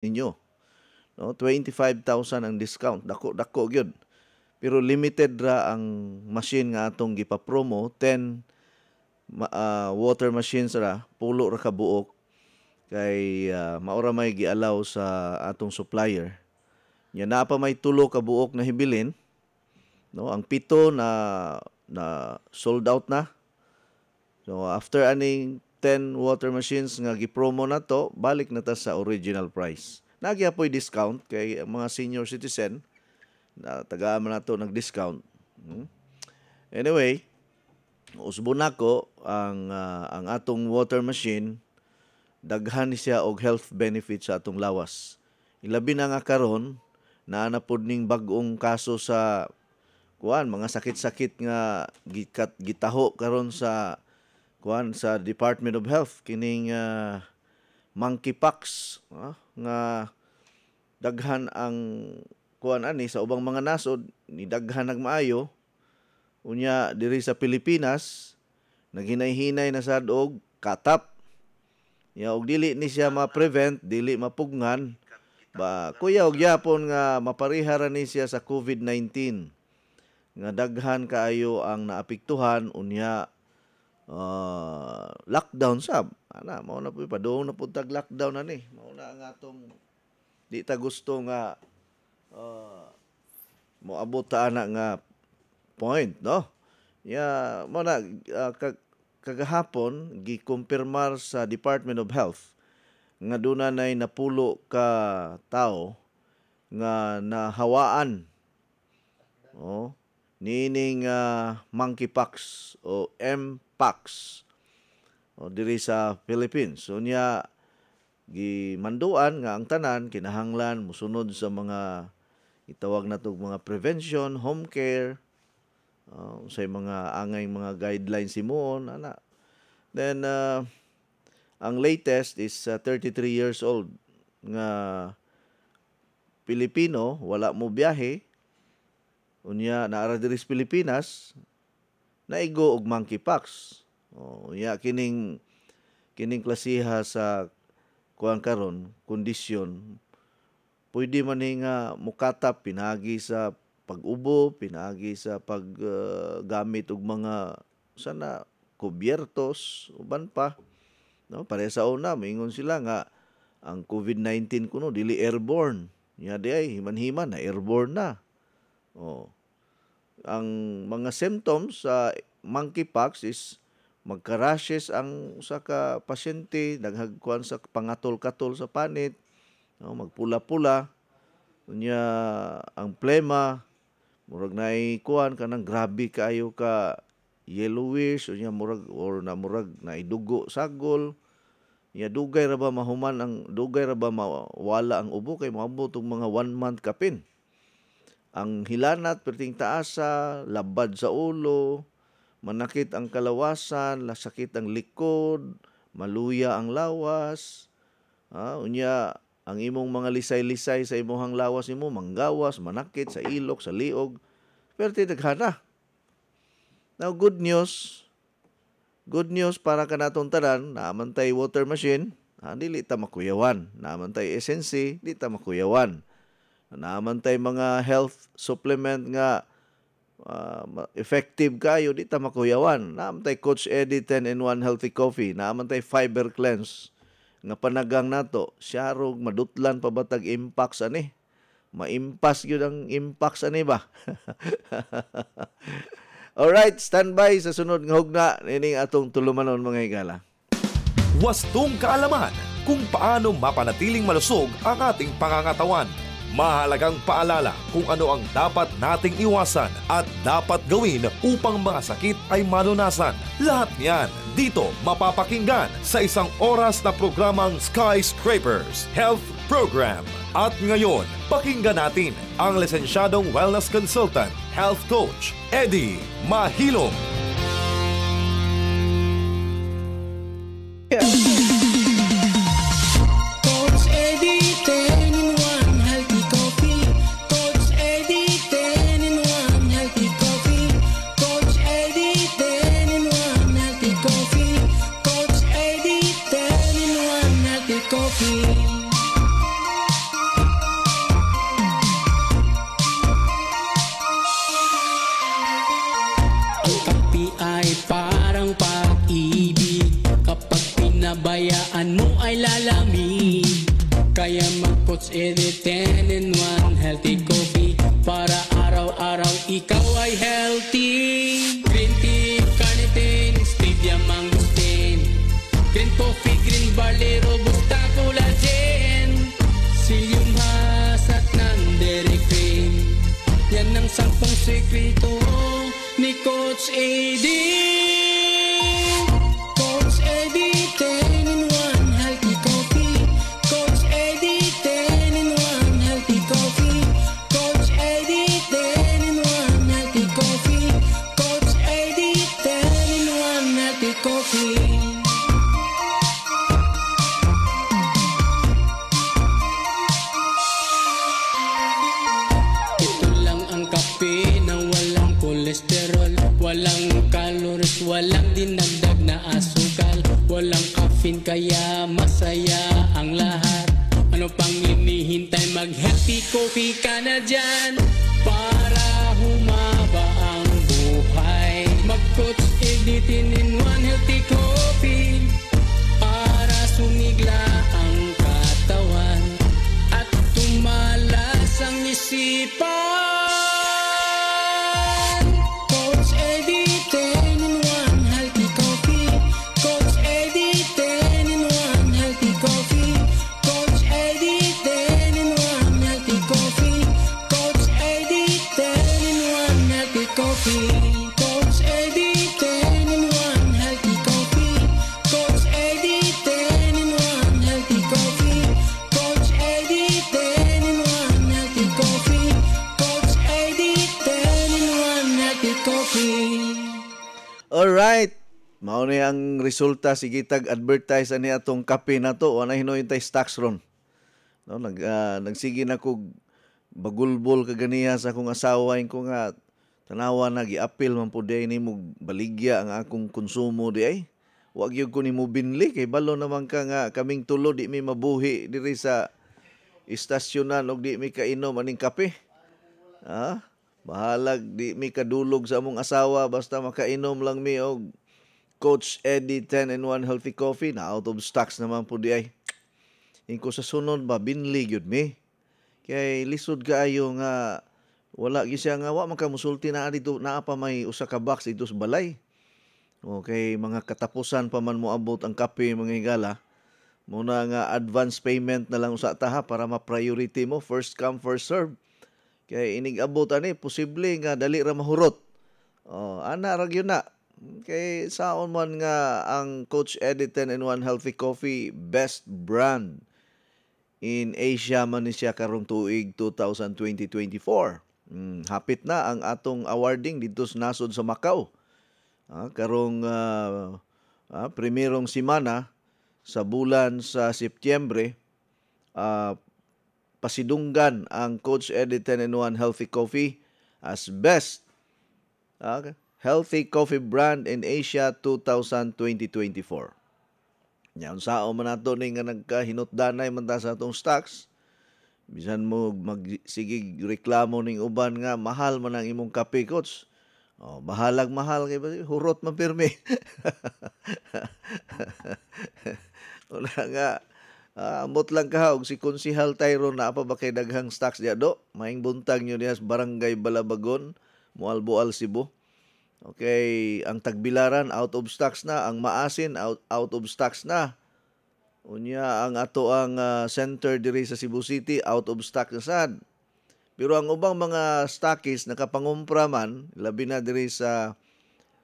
ninyo. No, 25,000 ang discount. Dako gyud. Pero limited ra ang machine nga atong gipa-promo, 10 water machines ra, pulo ra ka buok kay maura may gialaw sa atong supplier. Nya na pa may tulo ka buok na hibilin, no? Ang pito na sold out na. So after aning 10 water machines nga gipromo na to, balik na ta sa original price. Nagyapoy discount kay mga senior citizen na tagaan man nato nag-discount. Anyway, usbon nako ang atong water machine daghan siya og health benefits sa atong lawas. Ilabi na nga karon na pod ning bag-ong kaso sa mga sakit-sakit nga gitaho karon sa sa Department of Health kining monkeypox nga daghan ang ani sa ubang mga nasod ni daghan nagmaayo unya diri sa Pilipinas naghinay-hinay na sad og katap ya og dili ni siya ma-prevent, dili mapugnan ba kuya og yapon nga maparihara ni siya sa COVID-19 nga daghan kaayo ang naapektuhan unya lockdown sab ana mao na pud padung na pud tag lockdown ani mao na ang atong di ta gusto nga moabot ta ana nga point, no? Ya mao na kagahapon gikumpirmar sa Department of Health nga dunay napulo ka tawo nga nahawaan nining monkeypox o mpox diri sa Philippines. So niya gimanduan nga ang tanan kinahanglan musunod sa mga itawag natong mga prevention, home care, sa mga angay mga guidelines simuon ana. Then ang latest is 33 years old nga Pilipino, wala mo biyahe. Unya naara diri sa Pilipinas, naigo og monkeypox. Unya kining klasiha sa karon kondisyon pwede man nga mukatap pinagi sa pag-ubo, pinagi sa paggamit og mga sana kubyertos uban pa. No, pareha sa una mingon sila nga ang COVID-19 kuno dili airborne. Nya di ay himan-himan na airborne na. Ang mga symptoms sa monkeypox is magka-rashes ang usa ka pasyente, daghagkuan sa pangatol-katol sa panit, magpula-pula. Unya ang plema murag naay kuan kanang grabe kaayo ka yellowish unya murag naidugo sagol. Ya dugay ra ba mawala ang ubo kay moabot og mga 1 month kapin. Ang hilanat perting taasa, labad sa ulo, manakit ang kalawasan, lasakit ang likod, maluya ang lawas. Unya ang imong mga lisay-lisay sa imong lawas nimo manggawas, manakit sa ilok, sa liog. Perti daghana. Now good news para kanatong tanan, naaman tay water machine, dili ta makuyawan. Naaman tay SNC, di ta makuyawan. Naaman tay mga health supplement nga effective kayo, di ta makuyawan. Naaman tay Coach Eddie 10-in-1 Healthy Coffee, naaman tay Fiber Cleanse nga panagang nato, siyarog madutlan pa batag impact ani. Maimpas gyud ang impact ani ba? Alright, standby sa sunod nga hugna nining atong tulumanon mga higala. Wastong kaalaman kung paano mapanatiling malusog ang ating pangangatawan. Mahalagang paalala kung ano ang dapat nating iwasan at dapat gawin upang mga sakit ay malunasan. Lahat niyan dito mapapakinggan sa isang oras na programang Skyscrapers Health Program. At ngayon, pakinggan natin ang lisensyadong wellness consultant, health coach, Eddie Mahilom. Coach Eddie 10-in-1 Healthy Coffee. Coach Eddie 10-in-1 Healthy Coffee. Coach Eddie 10-in-1 Healthy Coffee. Coach Eddie 10-in-1 Healthy Coffee. Kaya mag-Coach Eddie 10-in-1 healthy coffee para araw-araw ikaw ay healthy. Green tea, carnitine, stevia, mangosteen, green coffee, green barley, robusta, collagen, psyllium husk at non-dairy cream. Yan ang 10 sekreto ni Coach Eddie. Coach Eddie 10-in-1 healthy coffee. Coach Eddie 10-in-1 healthy coffee. Coach Eddie 10-in-1 healthy coffee. Coach Eddie 10-in-1 healthy coffee. Ito lang ang kape na walang kolesterol, walang calories, walang dinagdag na asukal, walang caffeine kaya masaya ang lahat. Ano pang hinihintay, mag-healthy coffee ka na dyan para humaba ang buhay. Mag-Coach Eddie 10-in-1 healthy coffee para sumigla ang katawan at tumalas ang isipan. Coach Eddie 10-in-1 healthy coffee. Coach Eddie 10-in-1 healthy coffee. Coach Eddie 10-in-1 healthy coffee. Coach Eddie 10-in-1 healthy coffee. Coach Eddie 10-in-1 healthy coffee. Coach Eddie 10-in-1 healthy coffee. Coach Eddie 10-in-1 healthy coffee. Coach Eddie 10-in-1 healthy coffee. Alright. Mao ni ang resulta sige tag-advertise ani atong kape nato o na hinoyintay stocks ron. No, nagsige na ko bagulbol kaganiya sa akong asawa ko nga tanawa na giapil man pud day nimo baligya ang akong konsumo di ay. Wa gyud ko nimo binli kay balo naman ka nga kaming tulo di mi mabuhi diri sa istasyonan og di mi kainom aning kape. Ha? Bahalag di mi kadulog sa among asawa basta makainom lang mi og Coach Eddie 10-in-1 healthy coffee na out of stocks naman po di ay. Ingko sa sunod ba binli gyud mi. Kay lisod kaayo nga wala gyud siya nga wa man ka musulti na dito naa pa may usa ka box dito sa balay. Okay, mga katapusan pa man mo abot ang kape mga higala. Muna nga advance payment na lang sa taha para ma-priority mo, first come first serve. Kay inig abot ani posible nga dali ra mahurot. Ana ra gyud na. Kay saon man nga ang Coach Eddie 10-in-1 healthy coffee best brand in Asia man ni siya karong tuig 2020-24. Hapit na ang atong awarding dito sa nasod sa Macau. Karong primerong semana sa bulan sa Setyembre, pasidunggan ang Coach Eddie 10-in-1 healthy coffee as best healthy coffee brand in Asia 2020-24. Yan sao man nato ni nga nagkahinot-danay man ta sa atong stocks. Bisan mo magsigig reklamo ning uban nga mahal man ang imong kape, Coach. Bahalag mahal kay hurot man pirmi. Una nga ambot lang ka og si Konsehal Tyrone na pa ba kay daghang stocks diha do. Maing buntag nyo diha sa Barangay Balabagon, Mualboal, Cebu. Okay, ang Tagbilaran out of stocks na, ang Maasin out of stocks na. Unya ang ato ang center diri sa Cebu City out of stock na sad. Pero ang ubang mga stockies nakapangumpra man, labi na diri sa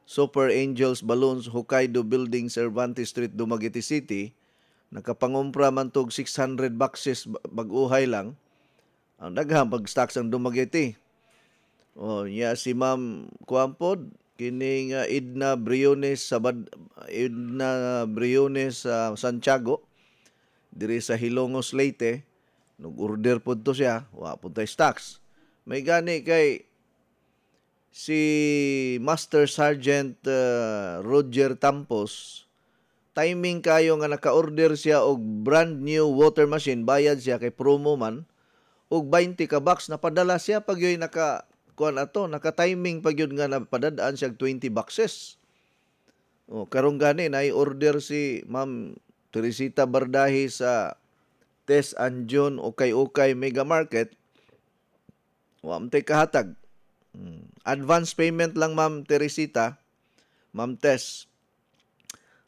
Super Angels Balloons Hokkaido Building, Cervantes Street, Dumaguete City, nakapangumpra man tog 600 boxes bag-uhay lang. Ang daghang pag-stocks ang Dumaguete. Si Ma'am Kuampod, kining Edna Briones sa Santiago diri sa Hilongos, Leyte. Nag-order po to siya, wa po tayo stocks. May gani kay si Master Sergeant Roger Tampos, timing kayo nga naka-order siya og brand new water machine, bayad siya kay promo man, og 20 ka box, napadala siya pag yun naka-timing pag yun nga napadadaan siya 20 boxes. Karong gani na i-order si Ma'am Teresita Bardahi sa Tess Anjon Okay Mega Market, wa man tay kahatag. Advance payment lang Ma'am Teresita, Ma'am Tess.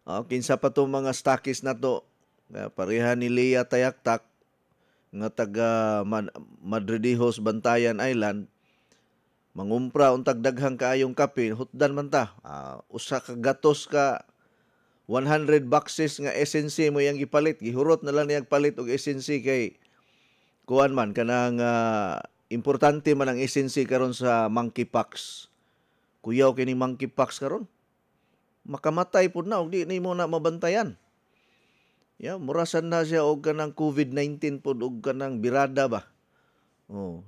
Kinsa pa to mga stockist na to. Pareha ni Leah Tayaktak nga taga Madridijos, Bantayan Island. Mangumpra untag daghang kaayong kape, hutdan man ta. Usa ka gatos ka 100 boxes nga SNC mo yang gipalit. Gihurot na lang niyang palit og SNC kay kuan man kanang importante man ang SNC karon sa monkeypox. Kuyaw kini monkeypox karon. Makamatay pud na og di nimo na mabantayan. Murasan na siya og kanang COVID-19 pud og kanang birada ba.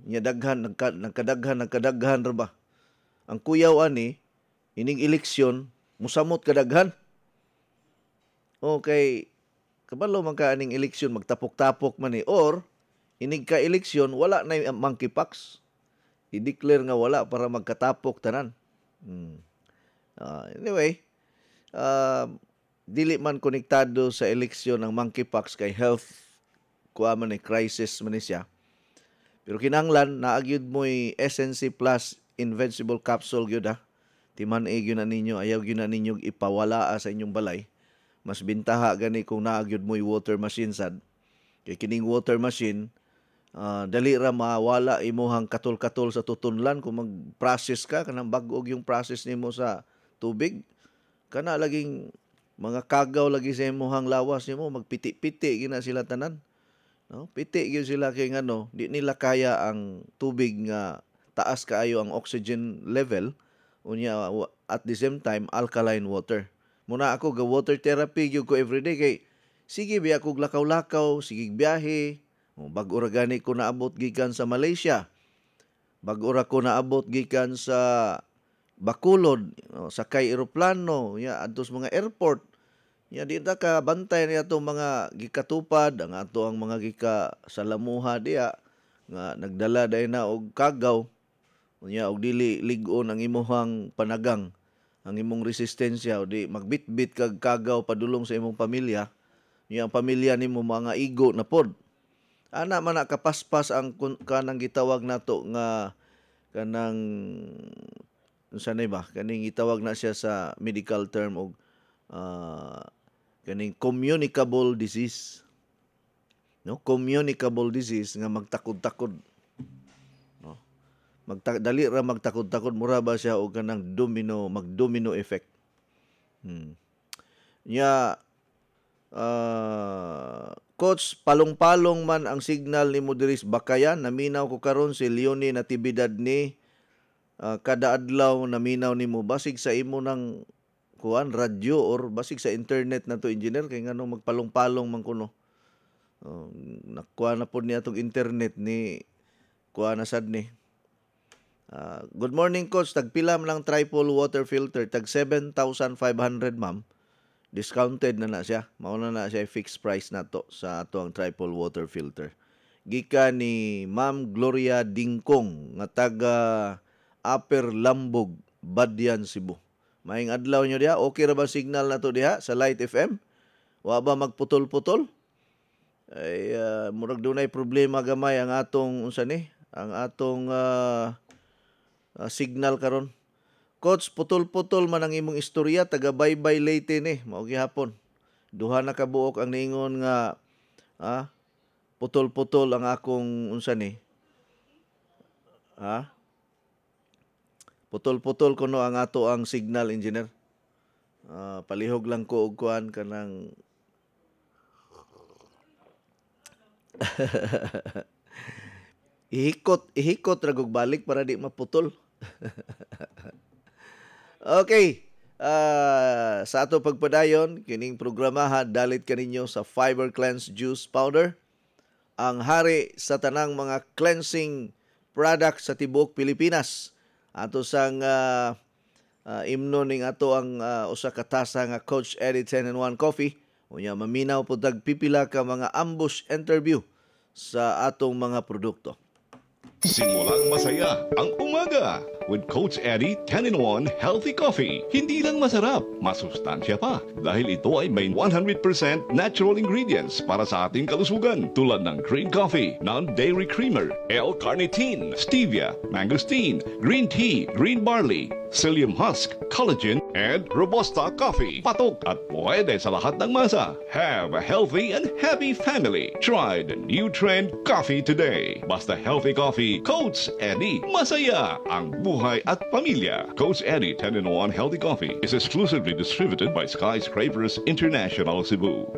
Nya daghan nagkadaghan ra ba. Ang kuyaw ani ining eleksyon musamot kadaghan. Okay, kabalo man ka aning eleksyon magtapok-tapok man ni or inig ka eleksyon wala na monkeypox. I-declare nga wala para magkatapok tanan. Anyway, dili man konektado sa eleksyon ng monkeypox kay health man ni crisis man ni siya. Pero kinahanglan naagyud mo'y SNC Plus Invincible Capsule gyud ha. Timan-i gyud na ninyo, ayaw gyud na ninyo ipawala sa inyong balay. Mas bintaha gani kung naagyud mo'y water machine sad. Kay kining water machine dali ra mawala imuhang katol-katol sa tutunlan kung mag-process ka kanang bag-og yung process nimo sa tubig. Kana laging mga kagaw lagi sa imuhang lawas nimo, magpiti-piti gina sila tanan. No? Piti gyud sila kay ngano, di nila kaya ang tubig nga taas kaayo ang oxygen level unya at the same time alkaline water. Muna ako ga water therapy gyud ko everyday kay sige biya kog lakaw-lakaw, sige biyahe. Bag-ora gani ko naabot gikan sa Malaysia. Bag-ora ko naabot gikan sa Bacolod, sakay eroplano, adto sa mga airport. Di ta ka bantay niya itong mga gikatupad, ang ato ang mga gikasalamuha diya, nga nagdala dahil na og kagaw, og dili ligon ang imuhang panagang, ang imong resistensya, o di magbitbit kag kagaw padulong sa imong pamilya, ang pamilya nimo mga igo na pod. Ana man nakapaspas ang kanang gitawag nato nga kanang unsanay ba kaning gitawag na siya sa medical term og kaning communicable disease. No, communicable disease nga magtakod-takod. No. Dali ra magtakod-takod, mura ba siya og kanang mag-domino effect. Coach, palong-palong man ang signal ni Mudiris Bakayan. Naminaw ko karon si Leonie Natividad ni kada adlaw naminaw nimo. Basig sa imo ng radyo or basig sa internet na to, engineer. Kaya nga nung magpalong-palong man kuno. Nakuha na po niya itong internet ni kuha na sad ni. Good morning, Coach. Tagpila man lang triple water filter. Tag 7,500, ma'am. Discounted na siya. Mauna na siya fixed price na to sa ato ang triple water filter. Gika ni Ma'am Gloria Dingkong nga taga Upper Lambog, Badyan, Cebu. Maing adlaw nyo diha. Okay ra ba signal na to diha sa Light FM? Wa ba magputol-putol? Ay murag dunay problema gamay ang atong ang atong signal karon. Coach, putol-putol man ang imong istorya, taga Baybay Leyte ni, mao gihapon. Duha na kabuok ang niingon nga putol-putol ang akong putol-putol kuno ang ato ang signal, engineer. Palihog lang ko og kuan kanang ihikot ra gug balik para di maputol. Okay, sa ato pagpadayon, kining programaha dalit kaninyo sa Fiber Cleanse Juice Powder, ang hari sa tanang mga cleansing products sa tibuok Pilipinas. Ato sang imno ning ato ang usa ka tasa nga Coach Eddie 10-in-1 Coffee. Unya maminaw pud pipila ka mga ambush interview sa atong mga produkto. Simulang masaya ang umaga with Coach Eddie 10-in-1 Healthy Coffee. Hindi lang masarap, masustansya pa dahil ito ay may 100% natural ingredients para sa ating kalusugan tulad ng green coffee, non-dairy creamer, L-carnitine, stevia, mangosteen, green tea, green barley, psyllium husk, collagen, and Robusta coffee. Patok at pwede sa lahat ng masa. Have a healthy and happy family. Try the new trend coffee today. Basta healthy coffee, Coach Eddie. Masaya ang buhay at pamilya. Coach Eddie 10-in-1 Healthy Coffee is exclusively distributed by Skyscrapers International Cebu.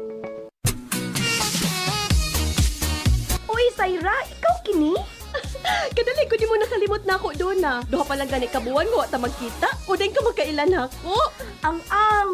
Uy, Zaira, ikaw kini? Kadali ko di mo nakalimot na ako doon na. Duha pa lang gani kabuan mo at magkita. O din ka magkailan ako. Ang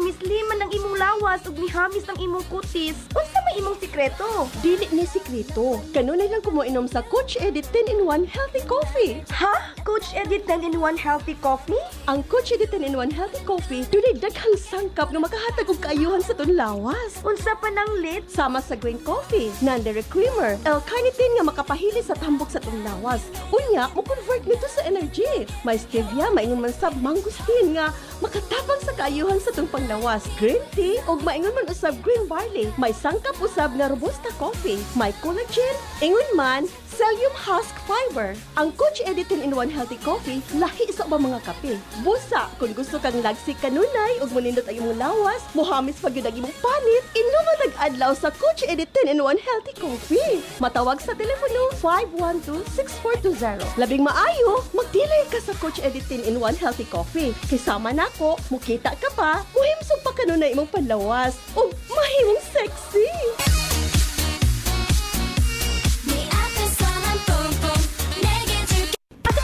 misliman ng imong lawas ug mihamis ng imong kutis. Unsa may imong sikreto? Dili ni sikreto. Kanunay lang ko mo inom sa Coach Eddie 10-in-1 Healthy Coffee. Ha? Coach Eddie 10-in-1 Healthy Coffee? Ang Coach Eddie 10-in-1 Healthy Coffee dunay daghang sangkap nga makahatag og kaayuhan sa ton lawas. Unsa pa nang lit? Sama sa green coffee, non-dairy creamer, L-carnitine nga makapahili sa tambok sa ton lawas. Unya, mo convert nito sa energy. May stevia, maingon man sab mangosteen nga makatapang sa kaayuhan sa tong panglawas. Green tea ug maingon man usab green barley. May sangkap usab nga robusta coffee. May collagen, ingon man psyllium husk fiber. Ang Coach Eddie 10-in-1 Healthy Coffee lahi sa ubang mga kape. Busa kung gusto kang lagsik kanunay ug monindot ang imong lawas, mohamis pag yun ang imong panit, inom nag-adlaw sa Coach Eddie 10-in-1 Healthy Coffee. Matawag sa telepono 512-6420. Labing maayo, magdilay ka sa Coach Eddie 10-in-1 Healthy Coffee. Kisama nako, mukita ka pa, muhimsog pa kanunay imong panlawas ug mahimong sexy.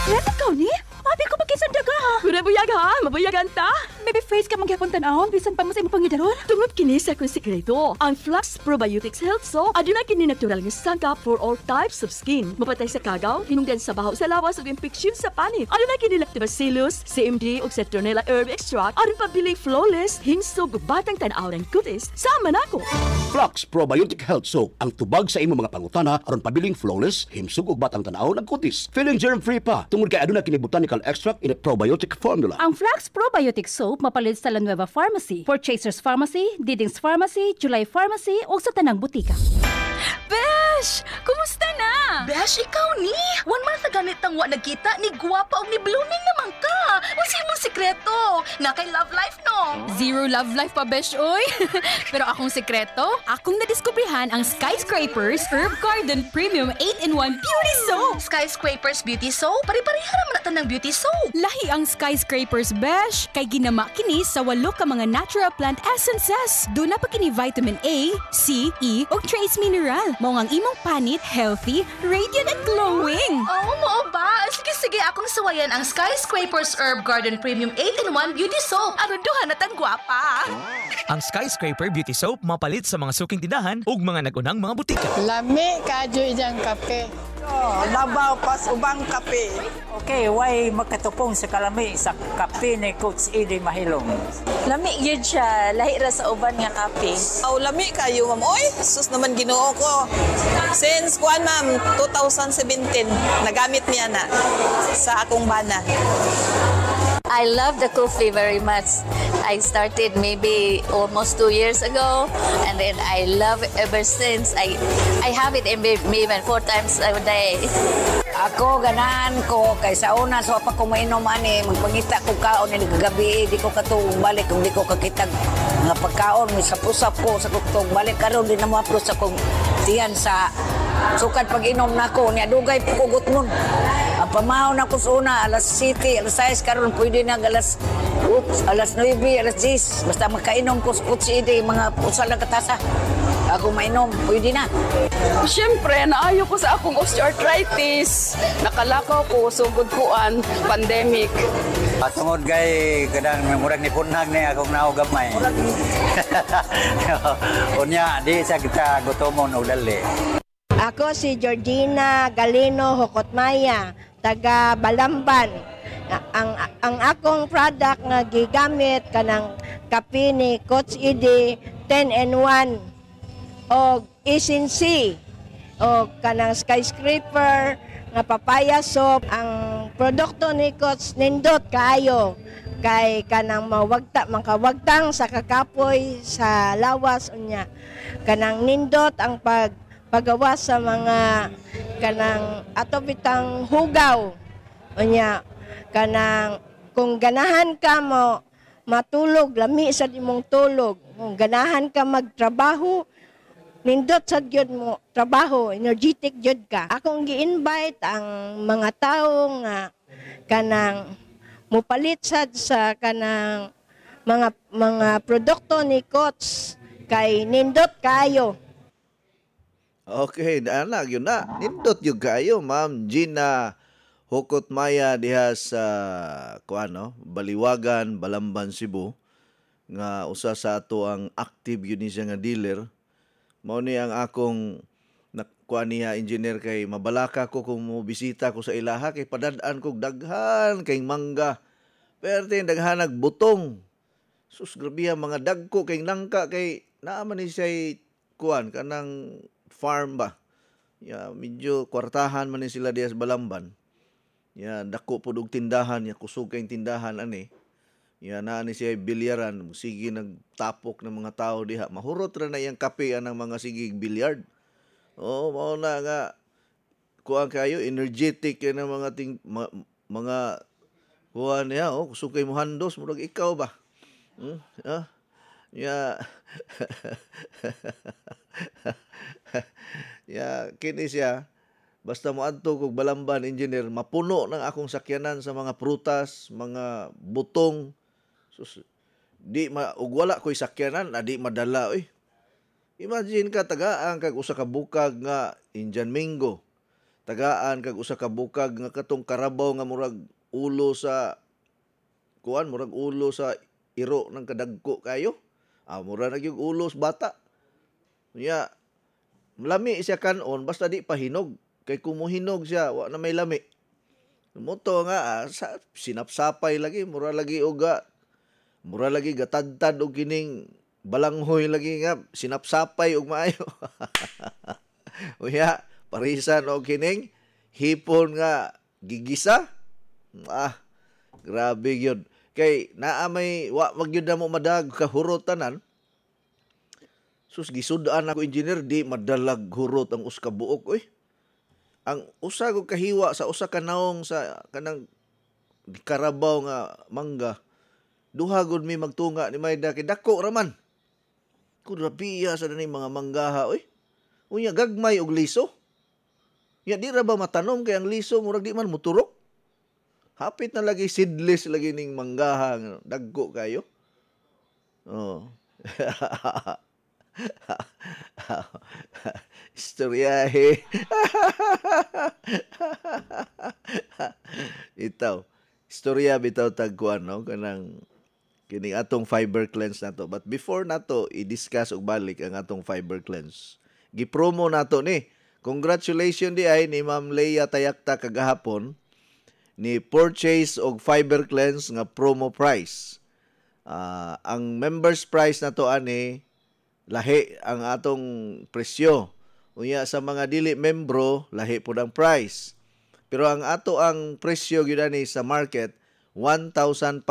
Ren, ikaw ni? Abi ko magkisan daga ha. Buyag ha, mabuyagan ta. Baby face ka magyapon tanahon, bisan pa mo sa imong pangidaron. Tungod kini sa akong sikreto, ang Flux Probiotics Health Soap aduna kini natural nga sangkap for all types of skin. Mapatay sa kagaw, hinungdan sa baho sa lawas ug infeksyon sa panit. Aduna kini Lactobacillus, CMD ug Citronella herb extract aron pabiling flawless, hinsog ug batang tan-aw ng kutis. Sama nako. Flux Probiotic Health Soap ang tubag sa imong mga pangutana aron pabiling flawless, himsog ug batang tan-aw ng kutis. Feeling germ-free pa tungod kay aduna kini botanical extract in a probiotic formula. Ang Flux Probiotic Soap mapalit sa La Nueva Pharmacy, Purchasers Pharmacy, Diding's Pharmacy, July Pharmacy ug sa tanang butika. Besh! Kumusta na? Besh, ikaw ni? 1 month na ganit ang wa nagkita, ni guwapa o ni blooming naman ka. Unsa imong sikreto? Na kay love life, no? Zero love life pa, Besh, oy. Pero akong sikreto, akong nadiskubrihan ang Skyscrapers Herb Garden Premium 8-in-1 Beauty Soap. Skyscrapers Beauty Soap? Pari-pariha naman natin ng beauty soap. Lahi ang Skyscrapers, Besh. Kay ginama kini sa 8 ka mga natural plant essences. Doon na pa kini vitamin A, C, E, ug trace mineral. Mao ang imong panit healthy, radiant and glowing. Oo, mo ba? Sige, akong sawayan ang Skyscrapers Herb Garden Premium 8-in-1 Beauty Soap. Aron duha na tan gwapa. Ang Skyscraper Beauty Soap mapalit sa mga suking tindahan ug mga nagunang mga butika. Lami kadyo ijang kape. Labaw pas ubang kape. Okay, why makatupong sa kalami sa kape ni Coach Eddie Mahilong? Lami yun siya, lahi ra sa uban nga kape. Lami kayo, ma'am. Oy, sus naman Ginoo ko. Since kuan ma'am, 2017, nagamit niya na sa akong bana. I love the coffee very much. I started maybe almost 2 years ago, and then I love it ever since. I have it maybe 4 times a day. Ako ganahan ko kay sa una so pa ko mainom ani magpangita ko kaon ni gabi di ko katong balik kung di ko kakitag nga pagkaon mi sa pusap ko sa kutong balik karon di na mo apro sa kong tiyan sa sukad pag-inom nako niya dugay pukugot mon. Ang pamahaw na ko sa una alas 7 alas 6 karon pwede na alas 9 alas 10 basta makainom ko sa Coach Eddie mga usa lang katasa. Ako mainom, pwede na. Siyempre, naayo ko sa akong osteoarthritis. Nakalakaw ko, sugod kuan, pandemic. Patungod kay kadang murag ni punhag ni akong naogamay. Unya, di sa kita gutomon o dali. Ako si Georgina Galino Hokotmaya, taga Balamban. Ang akong product nga gigamit kanang kape ni Coach Eddie 10-in-1 o Essence o kanang Skyscraper nga papaya soap. Ang produkto ni Coach nindot kaayo kay kanang makawagtang sa kakapoy sa lawas unya. Kanang nindot ang paggawa sa mga kanang ato bitang hugaw unya. Kanang kung ganahan ka mo matulog, lami sa imong tulog. Kung ganahan ka magtrabaho, nindot sa gyud mo trabaho, energetic gyud ka. Akong gi-invite ang mga tao nga kanang mupalit sad sa kanang mga produkto ni Coach kay nindot kayo. Okay, anak yun na. Nindot yung kayo, Ma'am Gina Hukot Maya diha sa Baliwagan, Balamban, Cebu. Nga usa sa ato ang active yun siya nga dealer. Mao ni ang akong kuan niya engineer kay mabalaka ko kung mo bisita ko sa ilaha kay padad-an kog daghan kay mangga. Pero daghan nagbutong. Sus grabe mga dagko kay nangka kay naa man ni siya kuan kanang farm ba. Ya medyo kwartahan man ni sila diha sa Balamban. Ya dako pud og tindahan ya kusog kay tindahan ani. Ya naa ni siya bilyaran, sige nagtapok ng mga tao diha. Mahurot ra na iyang kape anang mga sigig bilyard. Oh, mao na nga kuan kayo energetic yan ang mga mga kuan niya kusog kay mohandos murag ikaw ba. Ya. Ya kini siya basta moadto kog Balamban engineer mapuno ng akong sakyanan sa mga prutas, mga butong. Sus, ug wala ko'y sakyanan, di madala oy. Imagine ka tagaan kag usa ka bukag nga Indian mango. Tagaan kag usa ka bukag nga katong karabaw nga murag ulo sa murag ulo sa iro ng kadagko kayo. Mura na yung ulo sa bata. Nya lami siya kanon basta di pa hinog. Kay kumuhinog siya, wa na may lami. Muto nga sinapsapay lagi, mura lagi gatadtad og kining balanghoy lagi nga sinapsapay og maayo. Uya, parisan og kining hipon nga gigisa. Grabe gyud. Kay naa may wa magyud na mo madag kahurot tanan. Sus gisud-an ako engineer di madalag hurot ang uska buok oy. Ang usa ko kahiwa sa usa ka naong sa kanang karabaw nga mangga. Duha gud mi magtunga ni Mayda kay dako raman. Kudrapiya sa daning mga manggaha oy. Unya gagmay og liso. Ya di ra ba matanom kay ang liso murag di man muturok. Hapit na lagi seedless lagi ning manggaha dagko kayo. Oh. Istoryahe. Itaw. Istorya bitaw tagkuan no kanang kining atong fiber cleanse nato. But before nato i-discuss og balik ang atong fiber cleanse. Gipromo nato ni. Congratulations di ay ni Ma'am Leia Tayakta kagahapon ni purchase og fiber cleanse nga promo price. Ang members price nato ani lahi ang atong presyo. Unya sa mga dili membro, lahi pud ang price. Pero ang ato ang presyo gyud ani sa market 1,500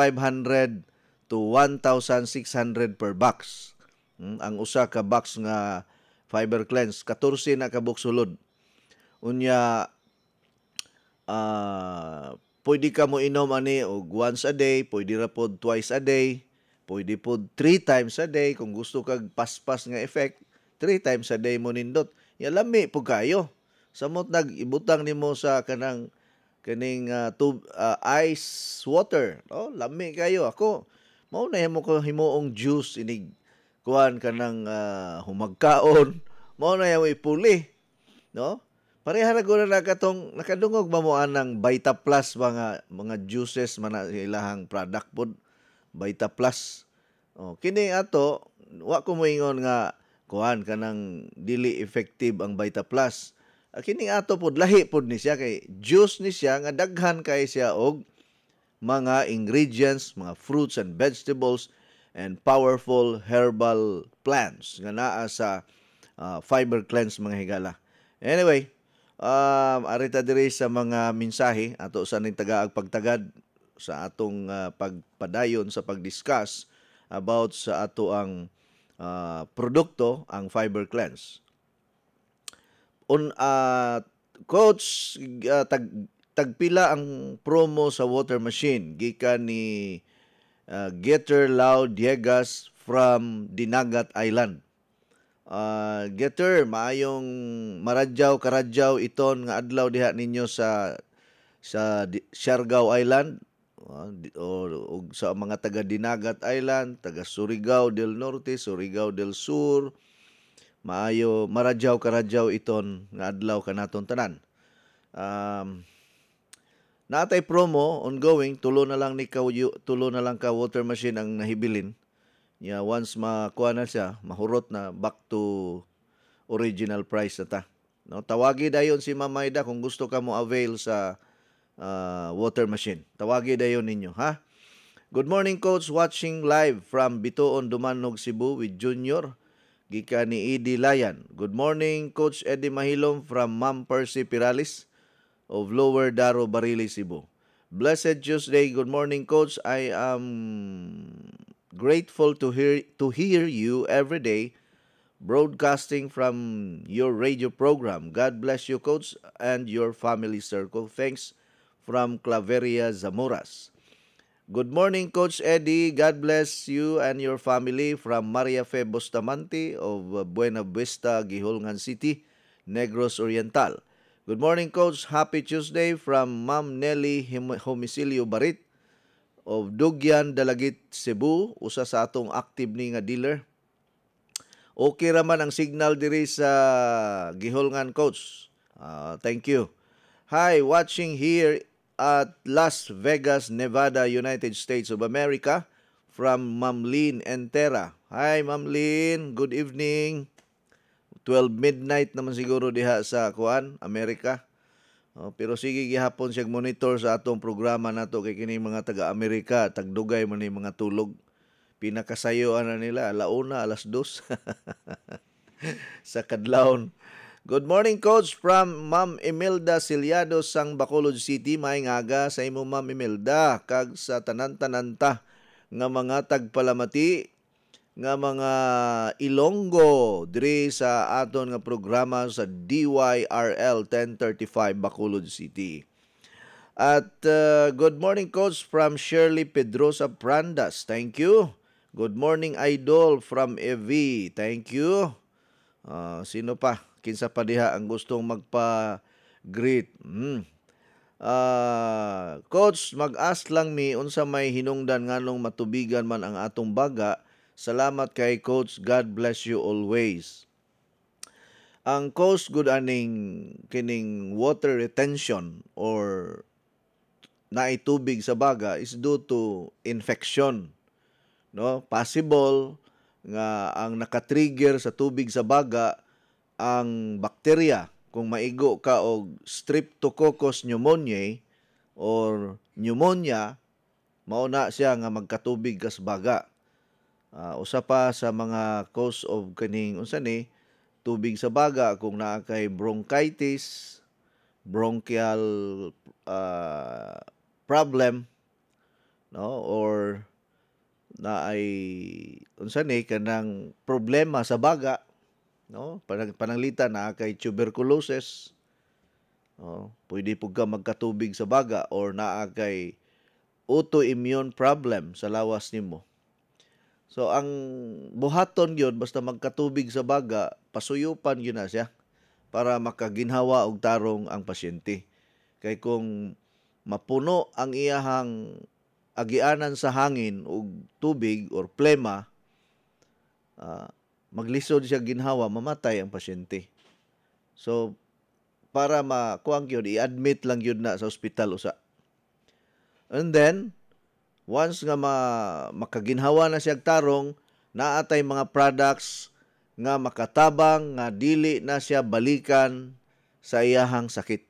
to 1,600 per box. Ang usa ka box nga fiber cleanse, 14 na ka box sulod. Unya pwede ka mo inom ani og once a day, pwede ra pod twice a day. Pwede po 3 times a day kung gusto kag paspas nga effect, 3 times a day mo nindot. Ya lami po kayo. Samot nag-ibutang nimo sa kaning ice water. Oh, lami kayo. Ako mao na himo ko himuong juice inig kuan kanang humagkaon. Mao na yaw ipuli. No? Pareha na guna na katong nakadungog ba mo anang Vita Plus mga juices man ilahang product pod. Vita Plus. Kini ato, wa ko moingon nga kuan kanang dili effective ang Vita Plus. Kini ato pod lahi pod ni siya kay juice ni siya nga daghan kay siya og mga ingredients, mga fruits and vegetables and powerful herbal plants nga naa sa fiber cleanse mga higala. Anyway, Arita diri sa mga mensahe ato sa ning tagaag pagtagad sa atong pagpadayon sa pag-discuss about sa ato ang produkto, ang Fiber Cleanse. Coach, tagpila ang promo sa water machine gikan ni Getter Lau Diegas from Dinagat Island. Getter, maayong karadyaw iton nga adlaw diha ninyo sa Siargao Island o sa mga taga Dinagat Island, taga Surigao del Norte, Surigao del Sur. Karadyaw iton nga adlaw kanaton tanan. Natay promo ongoing, tulo na lang ka water machine ang nahibilin. Once makuha na siya, mahurot na back to original price na ta. No, tawagi dayon si Ma'am Maida kung gusto ka mo avail sa water machine. Tawagi dayon ninyo, ha? Good morning, Coach. Watching live from Bitoon, Dumanog, Cebu with Junior. Gika ni Eddie Layan. Good morning, Coach Eddie Mahilom from Ma'am Percy Piralis of Lower Daro, Barili, Cebu. Blessed Tuesday. Good morning, Coach. I am grateful to hear you every day broadcasting from your radio program. God bless you, Coach, and your family circle. Thanks from Claveria, Zamoras. Good morning, Coach Eddie. God bless you and your family from Maria Fe Bustamante of Buena Vista, Gihulngan City, Negros Oriental. Good morning, Coach. Happy Tuesday from Ma'am Nelly Homicilio Barit of Dugyan, Dalagit, Cebu. Usa sa atong active ni nga dealer. Okay raman ang signal diri sa Gihulngan, Coach. Thank you. Hi, watching here at Las Vegas, Nevada, United States of America from Ma'am Lynn Entera. Hi, Ma'am Lynn. Good evening. 12 midnight naman siguro diha sa Amerika. Pero sige, gihapon siya monitor sa atong programa nato kay kini mga taga-Amerika, tagdugay man ni mga tulog. Pinakasayoan na nila, alauna, alas 2 sa kadlawon. Good morning, Coach, from Ma'am Imelda Silyado sang Bacolod City. May ngaga sa imo, Ma'am Imelda, kag sa tanan-tananta nga mga tagpalamati nga mga Ilonggo diri sa aton nga programa sa DYRL 1035 Bacolod City. At good morning, Coach, from Shirley Pedrosa Prandas. Thank you. Good morning, Idol from EV. Thank you. Sino pa? Kinsa pa diha ang gustong magpa-greet? Coach, mag-ask lang mi unsa may hinungdan nganong matubigan man ang atong baga. Salamat kay Coach. God bless you always. Ang cause good kining water retention or naitubig sa baga is due to infection. No, possible nga ang nakatrigger sa tubig sa baga ang bakterya. Kung maigo ka og Streptococcus pneumoniae or pneumonia, mauna siya nga magkatubig kas baga. Usa pa sa mga cause of kaning unsa ni tubig sa baga kung naa kay bronchitis, bronchial problem, no, or naay unsa ni kanang problema sa baga, no, pananglitan naa kay tuberculosis, no, pwede pud ka magkatubig sa baga or naa kay autoimmune problem sa lawas nimo. So ang buhaton gyud basta magkatubig sa baga, pasuyupan gyud na siya para makaginhawa og tarong ang pasyente. Kay kung mapuno ang iyahang agianan sa hangin og tubig or plema, maglisod siya ginhawa, mamatay ang pasyente. So para makuang gyud, i-admit lang gyud na sa ospital usa. And then once nga makaginhawa na siya tarong, naatay mga products nga makatabang nga dili na siya balikan sa iyahang sakit.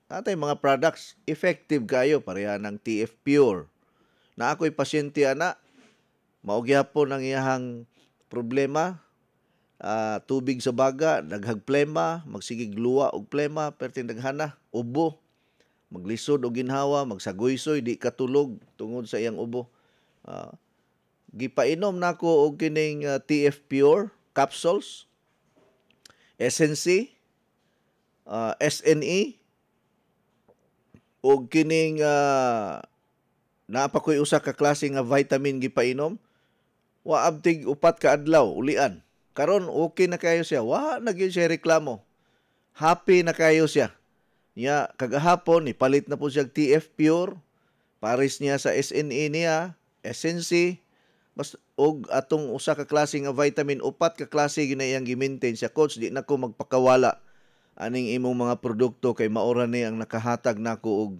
Naatay mga products effective kayo pareha ng TF Pure. Na ako'y pasyente ana, mao gyapon ang iyahang problema, tubig sa baga, daghag plema, magsigig luwa og plema, pertin daghana, ubo, maglisod og ginhawa, magsaguysoy, di katulog tungod sa iyang ubo. Gipainom nako og kining TF Pure capsules, SNC, SNE, og kining napakoy usa ka klase nga vitamin gipainom. Wa abtig 4 ka adlaw ulian. Karon okay na kayo siya. Wa na gyud siya reklamo. Happy na kayo siya. Nya kagahapon ipalit na po siya TF Pure. Pares niya sa SNE niya, SNC, mas og atong usa ka klase nga vitamin, 4 ka klase gyud na iyang gi-maintain siya. Coach, di na ko magpakawala aning imong mga produkto kay maora ni ang nakahatag nako og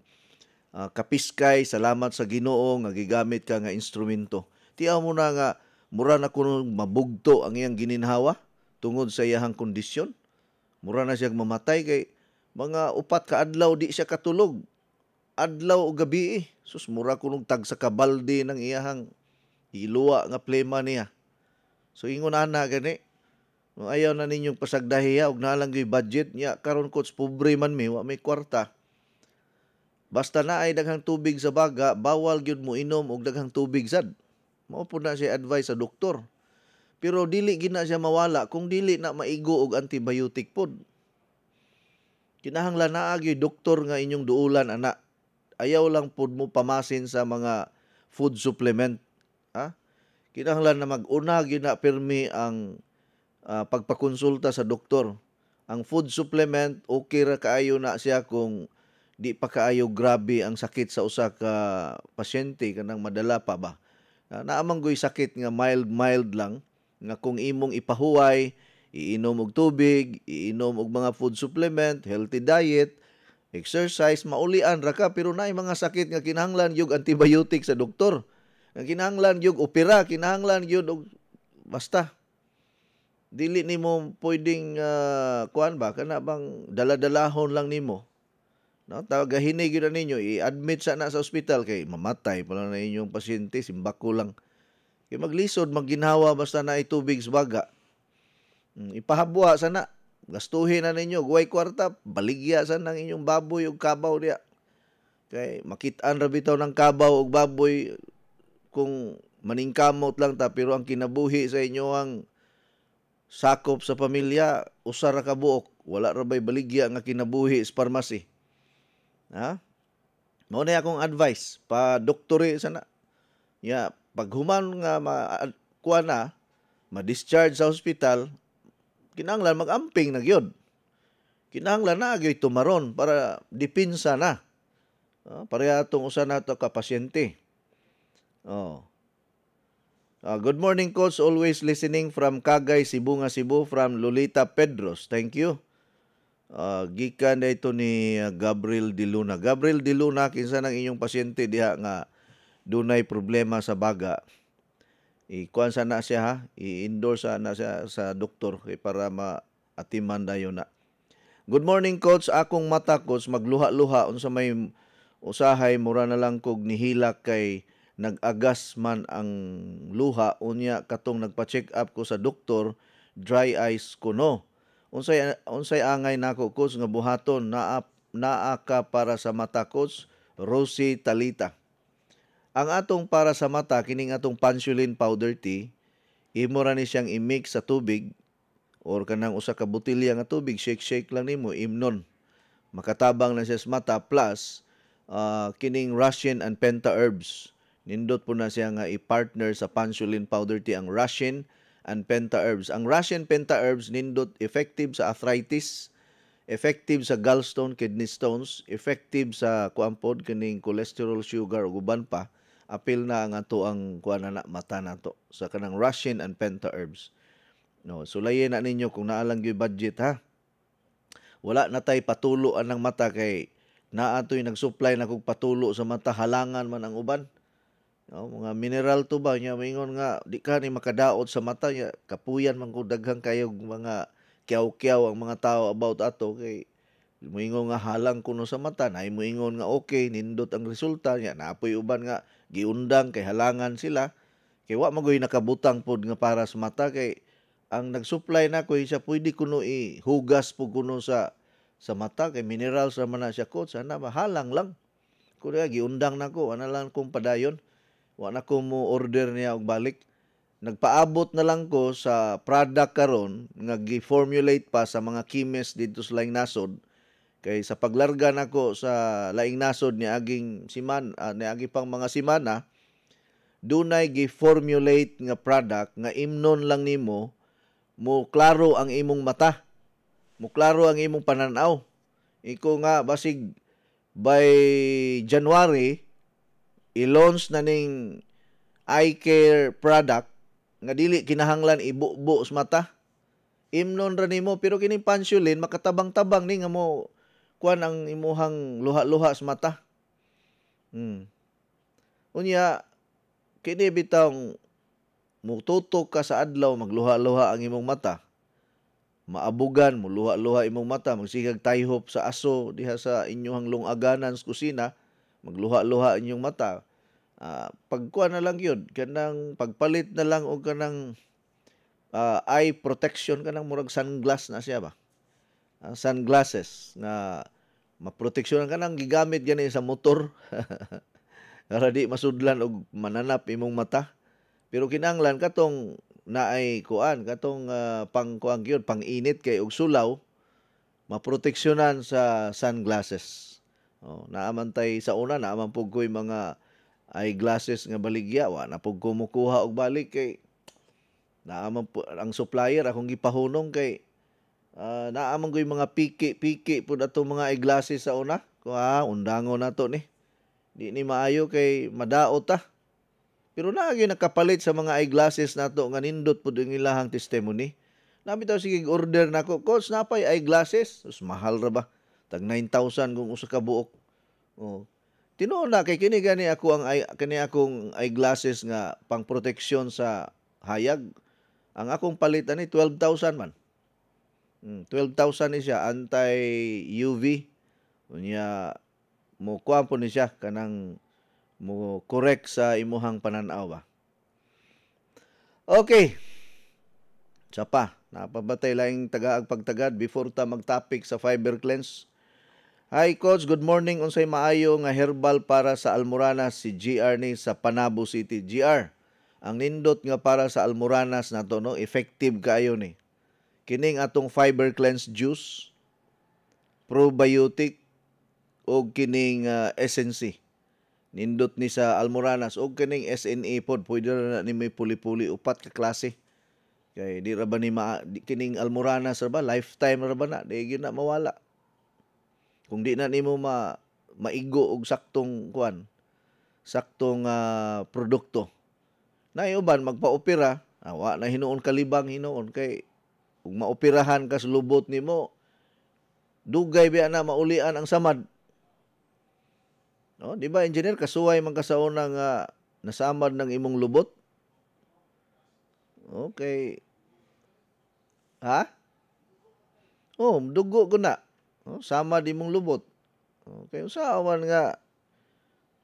kapiskay. Salamat sa Ginoo nga gigamit ka nga instrumento. Tiyaw mo na nga mura na kuno mabugto ang iyang gininhawa tungod sa iyang kondisyon. Mura na siyang mamatay kay mga 4 ka adlaw di siya katulog. Adlaw o gabi. Sus, mura kuno tag sa kabalde ng iyang iluwa nga plema niya. So ingon ana gani, ayaw na ninyong pasagdahiya og nalang gyud budget niya. Karon coach, pobre man mi, wa may kwarta. Basta na ay daghang tubig sa baga, bawal gyud mo inom og daghang tubig sad. Mao po na siya advice sa doktor. Pero dili gina siya mawala kung dili na maigo og antibiotic pod. Kinahanglan naa gyud doktor nga inyong duulan ana. Ayaw lang pod mo pamasin sa mga food supplement. Kinahanglan na mag-una gyud na pirmi ang pagpakonsulta sa doktor. Ang food supplement, okay ra kaayo na siya kung di pa kaayo grabe ang sakit sa usa ka pasyente kanang madala pa ba. Naamanggoy sakit nga mild lang nga kung imong ipahuway, iinom og tubig, iinom og mga food supplement, healthy diet, exercise, maulian ra ka. Pero naay mga sakit nga kinahanglan yung antibiotic sa doktor. Nga kinahanglan yung opera, kinahanglan yun og basta. Dili nimo pwedeng kuan ba kana bang daladalahon lang nimo. No, tagahinig gyud ninyo i-admit sa na sa ospital kay mamatay pala na inyong pasyente, simbako lang. Kay maglisod, magginhawa basta na tubig sa baga. Ipahabwa sana. Gastuhin na ninyo, guway kwarta, baligya sa nang inyong baboy ug kabaw diya. Kay makit-an ra bitaw ng kabaw ug baboy kung maningkamot lang ta, pero ang kinabuhi sa inyo ang sakop sa pamilya, usa ra ka buok, wala ra bay baligya nga kinabuhi sa pharmacy. Mao na akong advice pa doktore sana. Ya, pag human nga kuha na, ma-discharge sa hospital, kinahanglan mag-amping na gyud. Kinahanglan na gyud tumaron para dipinsa na. Pareha atong usa nato ka pasyente. Good morning, Coach. Always listening from Cagay, Cebu nga Cebu, from Lolita Pedros. Thank you. Gikan na ito ni Gabriel De Luna. Gabriel De Luna, kinsa ng inyong pasyente diha nga dunay problema sa baga. Ikuan sana siya ha, i-endorse sana siya sa doktor para maatiman dayon na. Good morning, Coach. Akong mata, Coach, magluha-luha unsa may usahay, mura na lang kog nihilak kay nag-agas man ang luha. Unya katong nagpa-check up ko sa doktor, dry eyes ko no. Unsay angay nako, Coach, nga buhaton naa ka para sa mata, Coach. Rosie Talita. Ang atong para sa mata, kining atong Pansulin powder tea, imo ra ni siyang i-mix sa tubig or kanang usa ka botelya nga tubig, shake lang nimo, imnon. Makatabang na siya sa mata, plus kining Russian and Penta herbs. Nindot po na siya nga i-partner sa Pansulin powder tea ang Russian and Penta herbs. Ang Russian Penta herbs nindot effective sa arthritis, effective sa gallstone, kidney stones, effective sa kuampod kining cholesterol, sugar ug uban pa. Apil na ang ato ang kuan na mata nato sa kanang Russian and Penta herbs. No, sulayin na ninyo kung naalang gyud budget ha. Wala na tay patulo ang mata kay naatoy nag-supply na kog patulo sa mata, halangan man ang uban. No, mga mineral to ba nya mingon nga di ka ni makadaot sa mata nya, kapuyan man ko daghang kayo mga kiyaw-kiyaw ang mga tao about ato kay moingon nga halang kuno sa mata, na moingon nga okay nindot ang resulta nya, naapoy uban nga giundang kay halangan sila kay wa magoy nakabutang pod nga para sa mata kay ang nagsupply na ko siya pwede kuno ihugas po kuno sa mata kay minerals naman na siya coach, sana mahalang lang. Kuno giundang nako, ana lang kong padayon. Wa na ko mo order niya og balik. Nagpaabot na lang ko sa product karon nga gi-formulate pa sa mga chemist dito sa laing nasod. Kay sa paglarga nako sa laing nasod ni aging ni agi pang mga simana, dunay gi-formulate nga product nga imnon lang nimo mo klaro ang imong mata. Mo klaro ang imong pananaw. Iko nga basig by January i-launch na ning eye care product nga dili kinahanglan ibubo sa mata. Imnon ra nimo pero kining Pansulin makatabang-tabang ni nga mo kuan ang imuhang luha-luha sa mata. Unya kini bitang mututok ka sa adlaw magluha-luha ang imong mata. Maabugan mo luha-luha imong mata, magsigag tayhop sa aso diha sa inyong lungaganan sa kusina, magluha-luha inyong mata. Pagkuan na lang yun, kanang pagpalit na lang o kanang eye protection, kanang murag sunglass na siya ba? Sunglasses na maproteksyonan kanang gigamit gani sa motor para di masudlan og mananap imong mata. Pero kinahanglan katong naay kuan katong pangkuan gyud pang-init kay og sulaw maproteksyonan sa sunglasses. Naamantay sa una naaman pug koy mga eyeglasses nga baligya wa na pug kumukuha og balik kay naaman po ang supplier akong gipahunong kay naaman koy mga piki pud ato mga eyeglasses sa una ko undangon nato ni di ni maayo kay madaot ta. Pero naagi nakapalit sa mga eyeglasses nato nga nindot pud ang ilahang testimony. Nabi taw sige order nako, coach napay eyeglasses, mahal ra ba? Tag 9,000 kung usa ka buok. Tinuod na kay kini gani ako akong eyeglasses nga pang proteksyon sa hayag. Ang akong palitan ni 12,000 man. 12,000 ni siya anti-UV. Unya mo kuan po ni siya kanang mo correct sa imuhang pananaw ba. Okay. Sa pa, napabatay laing tagaag pagtagad before ta mag-topic sa fiber cleanse. Hi coach, good morning. Unsay maayo nga herbal para sa Almoranas si GR ni sa Panabo City. GR, ang nindot nga para sa Almoranas nato no, effective kaayo ni. Kining atong fiber cleanse juice, probiotic o kining SNC. Nindot ni sa Almoranas o kining SNA pod pwede na ni may puli-puli upat ka klase. Kay di ra ba ni kining Almoranas ra ba lifetime ra ba na di gyud na mawala. Kung di na nimo maigo og saktong produkto. Na uban magpa-opera, wa na hinuon kalibang hinuon kay kung maoperahan ka sa lubot nimo dugay biya na maulian ang samad. No, di ba engineer kasuway man ka sa una nga nasamad ng imong lubot? Okay. Ha? Dugo ko na. Sama di mong lubot. Okay, usawan nga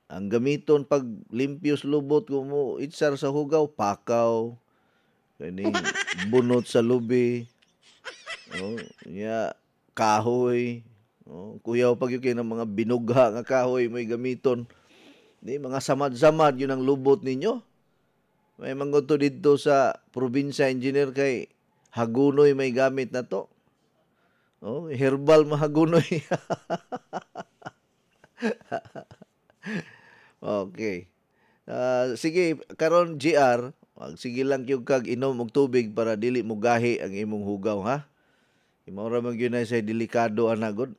ang gamiton pag limpios lubot ko mo itsar sa hugaw, pakaw, kaning bunot sa lubi, kahoy, kuyaw pag yung ng mga binugha nga kahoy may gamiton. Di, mga samad-samad yun ang lubot ninyo. May manggoto dito sa probinsya engineer kay hagunoy may gamit na to. Herbal mahagunoy. Okay. Sige, karon GR, sige lang yung kag inom og tubig para dili mo gahi ang imong hugaw, ha? Imaw ra man gyud sa delikado anagod.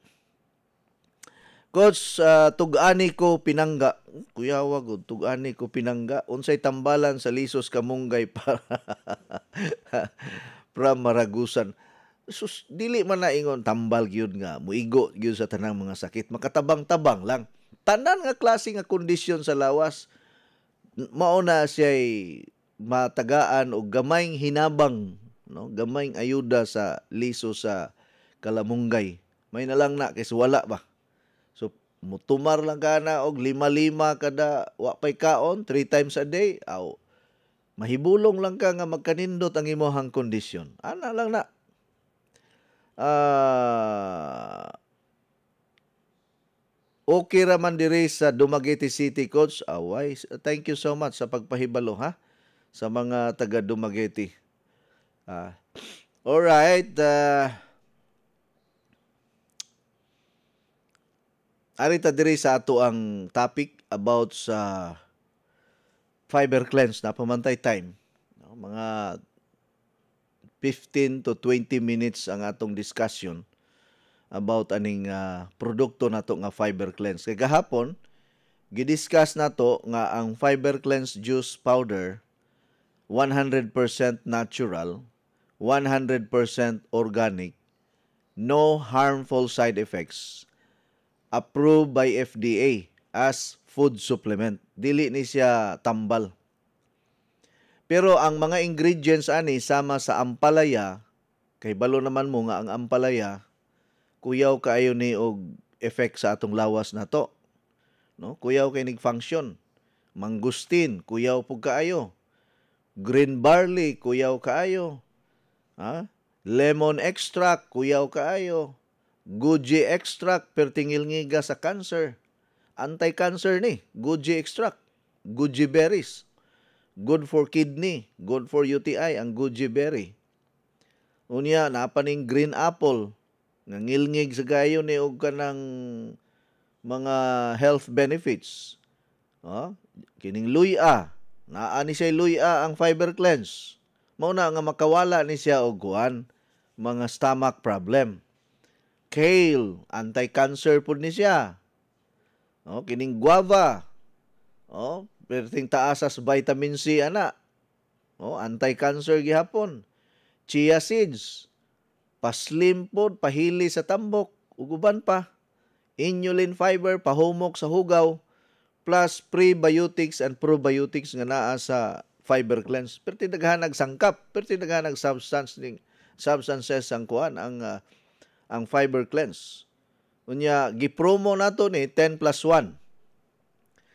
Coach, tug-ani ko pinangga. Kuya wag tug-ani ko pinangga. Unsay tambalan sa lisos kamunggay para from Maragusan. Sus, dili man na ingon tambal gyud nga muigo gyud sa tanang mga sakit, makatabang-tabang lang. Tanan nga klase nga kondisyon sa lawas mao na siya'y matagaan og gamayng hinabang, no? Gamayng ayuda sa liso sa kalamunggay. May na lang na kay wala ba. So mutumar lang kana og 5-5 kada wa pay kaon 3 times a day. Mahibulong lang ka nga magkanindot ang imong kondisyon. Ana lang na. Okay raman diri sa Dumaguete City, Coach. Away, thank you so much sa pagpahibalo, ha? Sa mga taga Dumaguete. Alright. Arita diri sa ato ang topic about sa fiber cleanse na pamantay time. Mga 15 to 20 minutes ang atong discussion about aning produkto nato nga fiber cleanse. Kay gahapon gidiscuss nato nga ang fiber cleanse juice powder 100% natural, 100% organic, no harmful side effects, approved by FDA as food supplement. Dili ni siya tambal. Pero ang mga ingredients ani sama sa ampalaya, kay balo naman mo nga ang ampalaya kuyaw kaayo ni og effect sa atong lawas nato. No? Kuyaw kay nig function. Mangustin kuyaw pug kaayo. Green barley kuyaw kaayo. Lemon extract kuyaw kaayo. Goji extract pertingil ngiga sa cancer. Anti-cancer ni goji extract, goji berries. Good for kidney, good for UTI ang goji berry. Unya napaning green apple nga ngilngig sa gayo ni og kanang mga health benefits. Kining luya, naa ni siya luya ang fiber cleanse. Mao na nga makawala ni siya og kuan mga stomach problem. Kale, anti-cancer pud ni siya. Kining guava. Perting taasas vitamin C ana. Anti-cancer gihapon. Chia seeds. Paslim pod, pahili sa tambok, uguban pa. Inulin fiber, pahumok sa hugaw, plus prebiotics and probiotics nga naa sa fiber cleanse. Perting daghanag sangkap, perting daghanag substances ang kuan ang fiber cleanse. Unya gipromo nato ni 10 plus 1.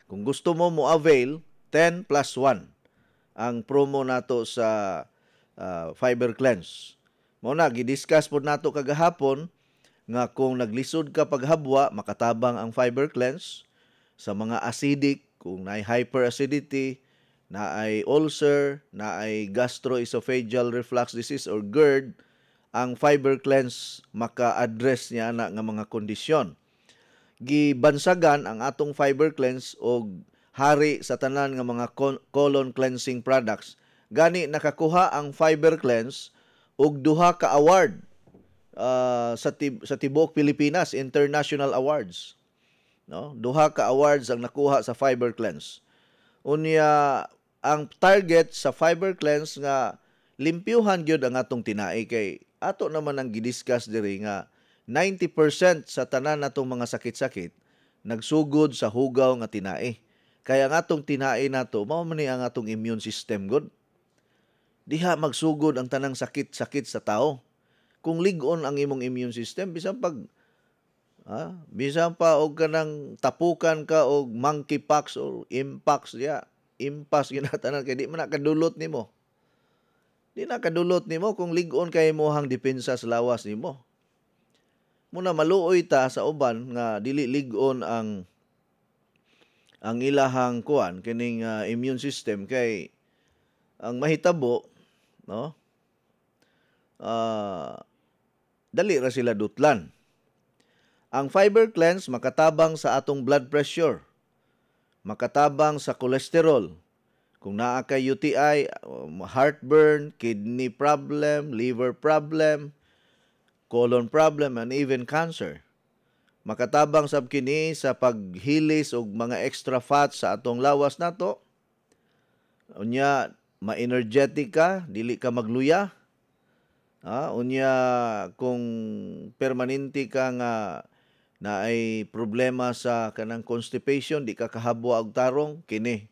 Kung gusto mo avail 10 plus 1 ang promo nato sa fiber cleanse. Mao na gidiscuss pod nato kagahapon nga kung naglisod ka paghabwa makatabang ang fiber cleanse sa mga acidic, kung naay hyperacidity, naay ulcer, naay gastroesophageal reflux disease or GERD, ang fiber cleanse maka-address niya na nga mga kondisyon. Gibansagan ang atong fiber cleanse og hari sa tanan nga mga colon cleansing products. Gani nakakuha ang fiber cleanse og duha ka award sa tibuok Pilipinas, international awards. No? Duha ka awards ang nakuha sa fiber cleanse. Unya ang target sa fiber cleanse nga limpyuhan gyud ang atong tinai, kay ato naman ang gidiscuss diri nga 90% sa tanan natong mga sakit-sakit nagsugod sa hugaw nga tinai. Kaya ang atong tinai nato mao man ni ang atong immune system god. Diha magsugod ang tanang sakit-sakit sa tao. Kung lig-on ang imong immune system, bisan pa og kanang tapukan ka og monkeypox or impox diya. Impas ginatanan kay di man nakadulot nimo. Di nakadulot nimo kung lig-on kay mohang depensa sa lawas nimo. Muna maluoy ta sa uban nga dili lig-on ang ilahang kuan kining immune system, kay ang mahitabo no dali ra sila dutlan. Ang fiber cleanse makatabang sa atong blood pressure, makatabang sa cholesterol. Kung naa kay UTI, heartburn, kidney problem, liver problem, colon problem, and even cancer. Makatabang sab kini sa paghilis og mga extra fats sa atong lawas nato. Unya ma-energetic ka, dili ka magluya. Unya kung permanente ka nga na ay problema sa kanang constipation, di ka kahabwa og tarong, kini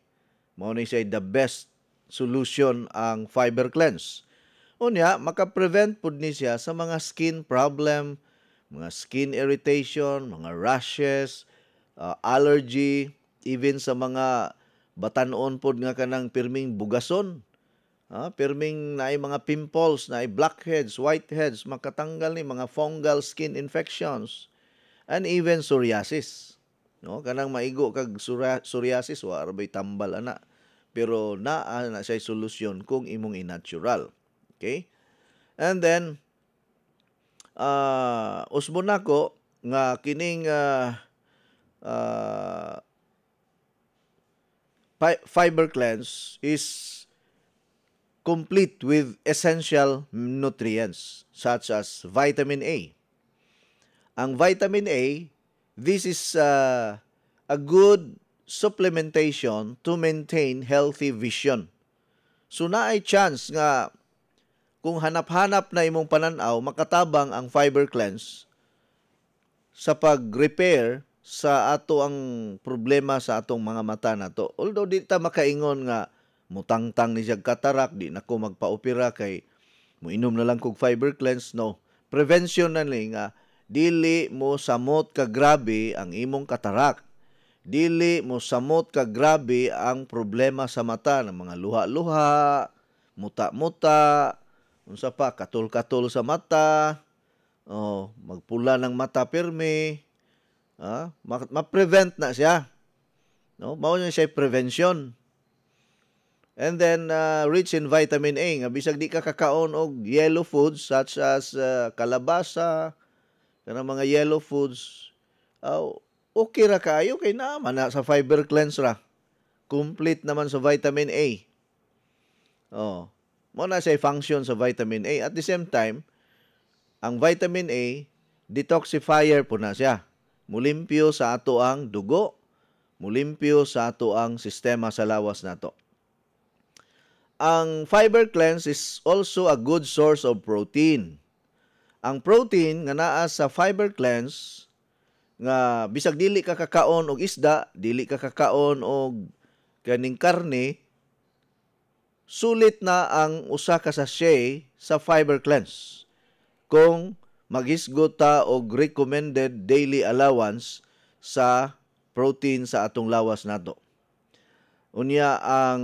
mao ni siya the best solution ang fiber cleanse. Unya maka-prevent pud ni siya sa mga skin problem, mga skin irritation, mga rashes, allergy, even sa mga batan-on pod nga kanang pirming bugason, Pirming na mga pimples, na blackheads, whiteheads, makatanggal ni mga fungal skin infections, and even psoriasis. No, kanang maigo kag psoriasis wa arbay tambal ana. Pero naa na siya solusyon kung imong i-natural. Okay? And then usbon nako nga kining fiber cleanse is complete with essential nutrients such as vitamin A. Ang vitamin A, this is a good supplementation to maintain healthy vision. So naay chance nga kung hanap-hanap na imong pananaw, makatabang ang fiber cleanse sa pag-repair sa ato ang problema sa atong mga mata nato. Although di ta makaingon nga mutangtang ni siya katarak, di na ko magpa-opera kay muinom na lang kog fiber cleanse. No. Prevention na ni nga dili mo samot ka grabe ang imong katarak. Dili mo samot ka grabe ang problema sa mata ng mga luha-luha, muta-muta, unsa pa katul-katul sa mata, magpula ng mata pirmi, ma-prevent na siya. No, mao na siya prevention. And then rich in vitamin A nga bisag di ka kakaon og yellow foods such as kalabasa, kanang mga yellow foods, okay ra kayo kay naman na sa fiber cleanse ra. Complete naman sa vitamin A. Mo na siya function sa vitamin A. At the same time, ang vitamin A detoxifier po na siya. Mulimpyo sa ato ang dugo, mulimpyo sa ato ang sistema sa lawas nato. Ang fiber cleanse is also a good source of protein. Ang protein nga naa sa fiber cleanse nga bisag dili ka kakaon og isda, dili ka kakaon og kaning karne, sulit na ang usa ka sachet sa fiber cleanse kung maghisgot ta og recommended daily allowance sa protein sa atong lawas nato. Unya ang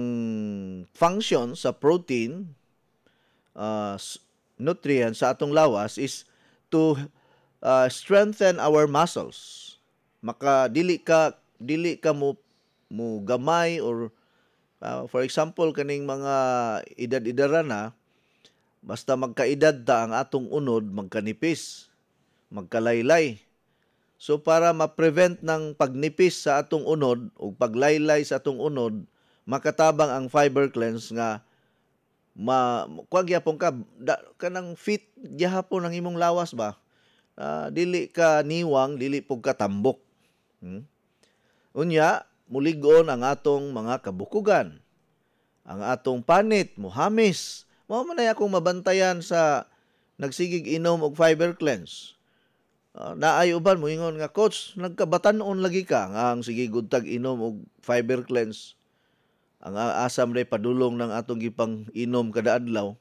function sa protein nutrient sa atong lawas is to strengthen our muscles. Dili ka mo gamay or for example kaning mga edad-edara na, basta magkaedad ta ang atong unod magkanipis, magkalaylay. So para ma-prevent ng pagnipis sa atong unod o paglaylay sa atong unod, makatabang ang fiber cleanse nga kuwag yapon ka kanang fit gyapon ang imong lawas ba. Dili ka niwang, dili pug katambok. Unya, mulig-on ang atong mga kabukugan. Ang atong panit, muhamis. Mao man ay akong mabantayan sa nagsigig inom og fiber cleanse. Naay uban mo ingon nga, coach, nagkabatan-on lagi ka nga ang sige gudtag inom og fiber cleanse. Ang asam ray padulong ng atong gipang inom kada adlaw.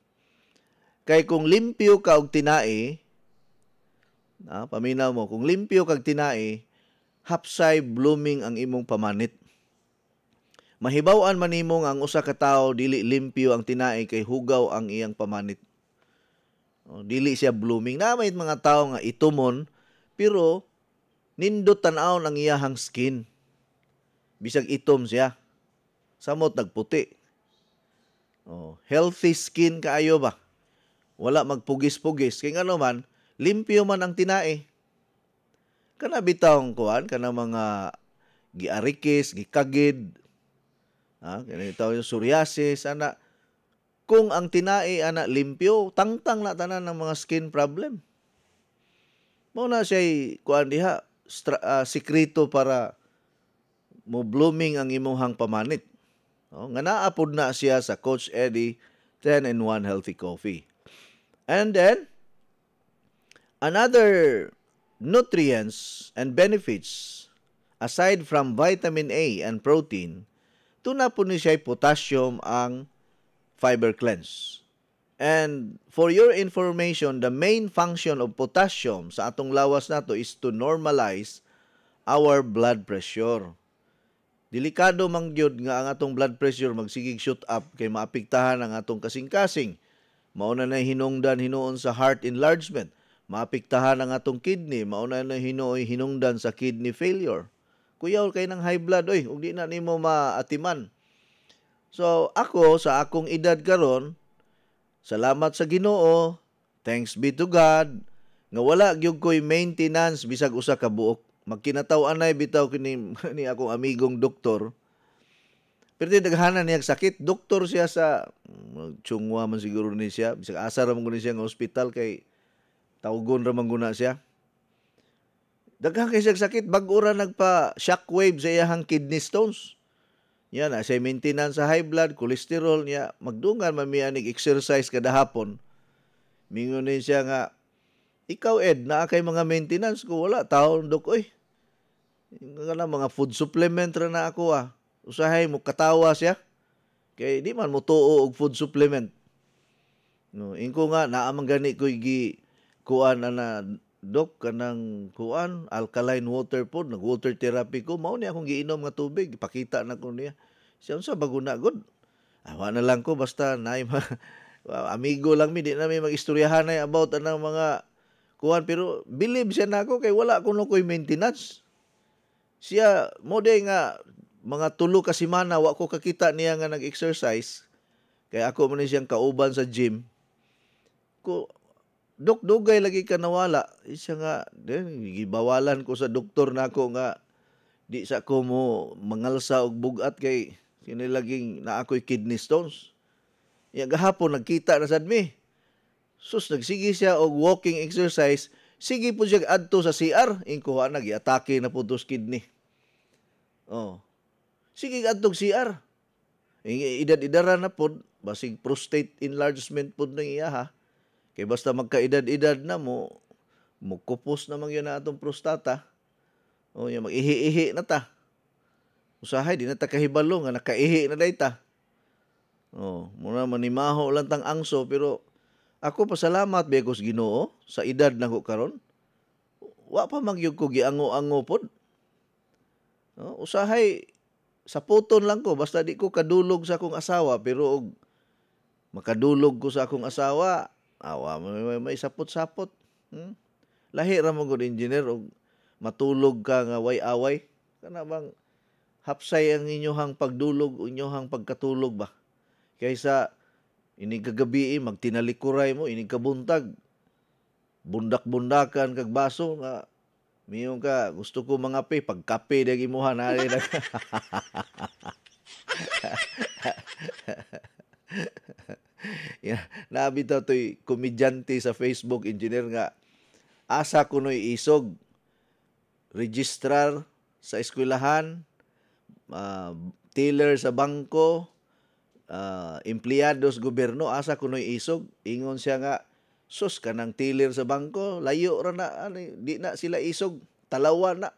Kay kung limpyo ka og tinae, paminaw mo, kung limpyo kag tinae, hapsay blooming ang imong pamanit. Mahibaw-an man nimo nga ang usa ka tawo dili limpyo ang tinae kay hugaw ang iyang pamanit. Dili siya blooming. Na may mga tawo nga itumon pero nindot tan-aw ang iyahang skin. Bisag itom siya. Samot nagputi. Healthy skin kaayo ba? Wala magpugis-pugis. Kaya ano man, limpyo man ang tinae. Kana bitawng kuan, kana mga giarikis, gikagid, ganito yung psoriasis, ana. Kung ang tinae, ana, limpyo, tangtang na tanan ng mga skin problem. Muna siya'y, kuan diha, sikreto para mo blooming ang imuhang pamanit. Nga naapod na siya sa Coach Eddie 10-in-1 Healthy Coffee. And then, another nutrients and benefits aside from vitamin A and protein, tuna po ni siya potassium ang fiber cleanse. And for your information, the main function of potassium sa atong lawas nato is to normalize our blood pressure. Delikado man gyud nga ang atong blood pressure magsigig shoot up kay maapektahan ang atong kasing-kasing. Mauna na hinungdan hinuon sa heart enlargement. Maapektahan ang atong kidney. Mauna na hinungdan sa kidney failure. Kuyaw kay ng high blood, oy, ug di na nimo maatiman. So ako sa akong edad karon, salamat sa Ginoo, thanks be to God, nga wala gyud ko'y maintenance bisag usa ka buok. Magkinataw-anay bitaw kini ni akong amigong doktor. Pero daghanan niya sakit, doktor siya sa Chungwa man siguro ni siya, bisag asa ra man guni siya nga ospital kay tawgon ra man guna siya. Daghang kay siya sakit, bag-o ra nagpa shockwave sa iyang kidney stones. Yan na say maintenance sa high blood, cholesterol niya, magdungan man miya exercise kada hapon. Mingon ni siya nga, ikaw Ed, naa kay mga maintenance ko, wala taon dok oy. Nga mga food supplement ra na ako Usahay mo katawa siya. Kay di man mo tuo og food supplement. No, ingko nga naa man gani ko gi kuan ana dok kanang kuan alkaline water pod, nag water therapy ko, mao ni akong giinom nga tubig, ipakita na ko niya. Siya unsa baguna god. Awa na lang ko basta naay amigo lang mi, di na mi magistoryahan ay about anang mga kuan, pero believe siya nako kay wala kuno koy maintenance. Siya mo nga mga 3 ka semana wa ko kakita niya nga nag-exercise. Kay ako man siyang kauban sa gym. Ko dok dugay lagi ka nawala. Siya nga gibawalan ko sa doktor nako nga di sa ko mo mangalsa og bugat kay sini laging na ako'y kidney stones. Ya gahapon nagkita na sad mi. Sus nagsige siya og walking exercise, sige po siya adto sa CR, ingkuha na giatake na pud tos kidney. Oh. Sige adto CR. Edad-edara na pod, basig prostate enlargement pod nang iya ha. Kay basta magkaedad-edad na mo kupos na man yun na atong prostata. O yan, mag-ihi-ihi na ta. Usahay, di na ta kahibalo nga nakaihi na dayta. O, muna manimaho lang tang angso, pero ako pasalamat biyagos Ginoo sa edad na ko karon. Wa pa magyug ko giango-ango pod. O, usahay, sa puton lang ko, basta di ko kadulog sa akong asawa, pero og makadulog ko sa akong asawa, awa, may sapot-sapot. Lahi ra mo gud engineer og matulog ka nga way-away. Kana bang hapsay ang inyohang pagdulog, inyohang pagkatulog ba? Kaysa ini kagabi magtinalikuray mo, ini kabuntag bundak-bundakan kag baso nga miyong ka gusto ko mangape pagkape dag imuhan ari na. Yeah, nabitaw to'y komedyante sa Facebook, engineer nga, asa kuno'y isog, registrar sa eskwelahan, teller sa bangko, empleyado sa gobyerno, asa kuno'y isog. Ingon siya nga, sus, kanang teller sa bangko, layo ra na, di na sila isog, talawan na.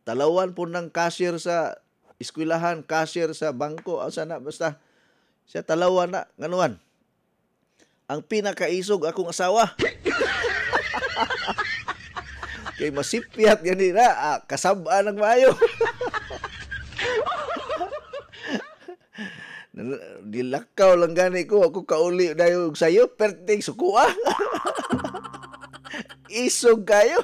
Talawan po ng cashier sa eskwelahan, cashier sa bangko, asa na, basta, siya talawan na, nganuan. Ang pinakaisog akong asawa. Kay masipyat gani na, kasabaan ng mayo. Dilakaw lang gani ko, ako kauli dayo sayo, perting sukuha. Isog kayo.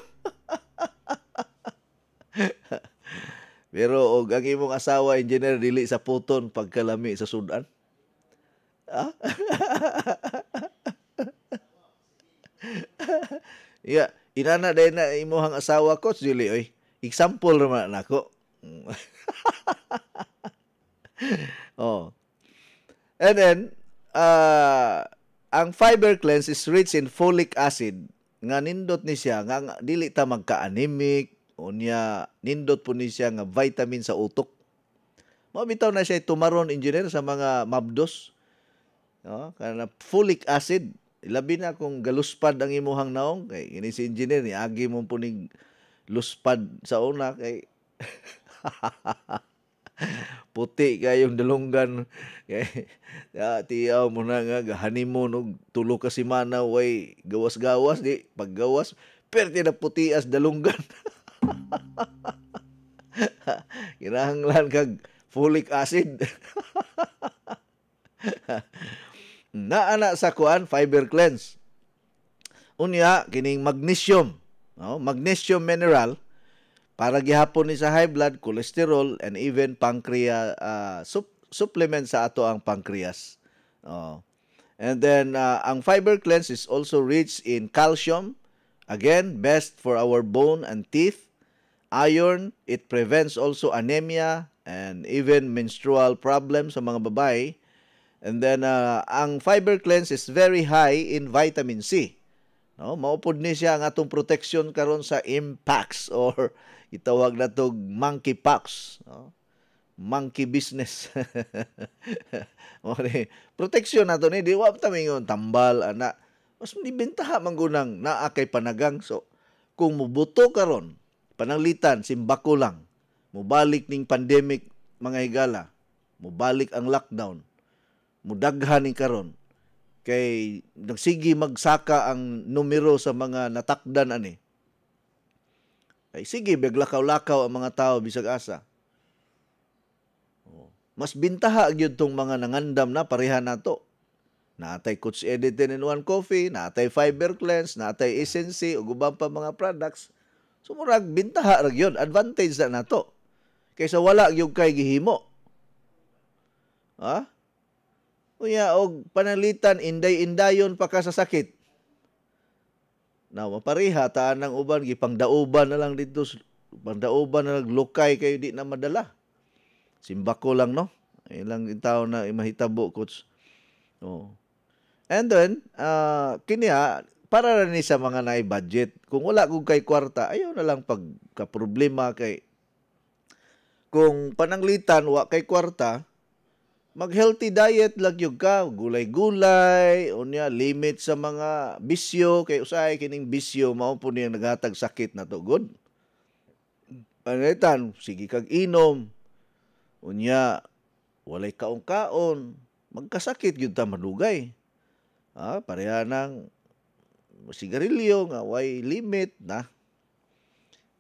Pero og ang imong asawa, engineer, dili sa puton pagkalami sa sudan. Yeah, inana day na imuhang asawa ko, Julie, oy. Example naman nako. Oh. And then ang fiber cleanse is rich in folic acid. Nga nindot ni siya nga dili ta magka-anemic, unya nindot po ni siya nga vitamin sa utok. Mabitaw na siya tumaron, engineer, sa mga mabdos. No, kana folic acid. Labi na kung galuspad ang imuhang naong, kay ini si engineer ni agi mo po ning luspad sa una kay puti kayong dalunggan kay tiyaw mo na nga honeymoon og 3 ka semana way gawas-gawas di paggawas perti na puti as dalunggan. Kinahanglan kag folic acid. Naana sa kuan fiber cleanse. Unya kining magnesium, no? Magnesium mineral para gihapon ni sa high blood, cholesterol, and even pancreas supplement sa ato ang pancreas. And then ang fiber cleanse is also rich in calcium, again best for our bone and teeth. Iron, it prevents also anemia and even menstrual problems sa mga babae. And then ang fiber cleanse is very high in vitamin C. No, maupod ni siya ang atong protection karon sa impacts or itawag na tog monkeypox, no? Monkey business. Okay. Protection nato ni di wa ta mingon tambal ana. Mas nibentaha man gunang naa kay panagang. So kung mubuto karon pananglitan simbako lang. Mubalik ning pandemic mga higala. Mubalik ang lockdown. Mudaghan ning karon. Kay nagsigi magsaka ang numero sa mga natakdan ani. Ay sige beglakaw-lakaw ang mga tao bisag asa. Mas bintaha gyud tong mga nangandam na pareha nato. Naatay Coach Eddie 10-in-1 Coffee, naatay Fiber Cleanse, naatay Essency ug ubang pa mga products. So murag bintaha ra gyud, advantage na nato. Kaysa wala gyud kay gihimo. Ha? Unya og panalitan inday-indayon pa ka sa sakit. Na mapareha taan ng uban gipangdaoban na lang dito, pangdaoban na naglukay kayo di na madala. Simbako lang, no? Ilang tao na mahitabo, Coach. Oh. And then, kiniya, para rin sa mga na-budget. Kung wala kong kay kwarta, ayaw na lang pagka-problema kay kung pananglitan, wa kay kwarta, mag-healthy diet lang yung ka, gulay-gulay, unya, limit sa mga bisyo, kay usay kining bisyo, mao po niyang naghatag sakit na to. Good. Pananglitan, sige kag inom, unya, walay kaon-kaon, magkasakit yun ta madugay. Pareha ng sigarilyo nga, way limit na.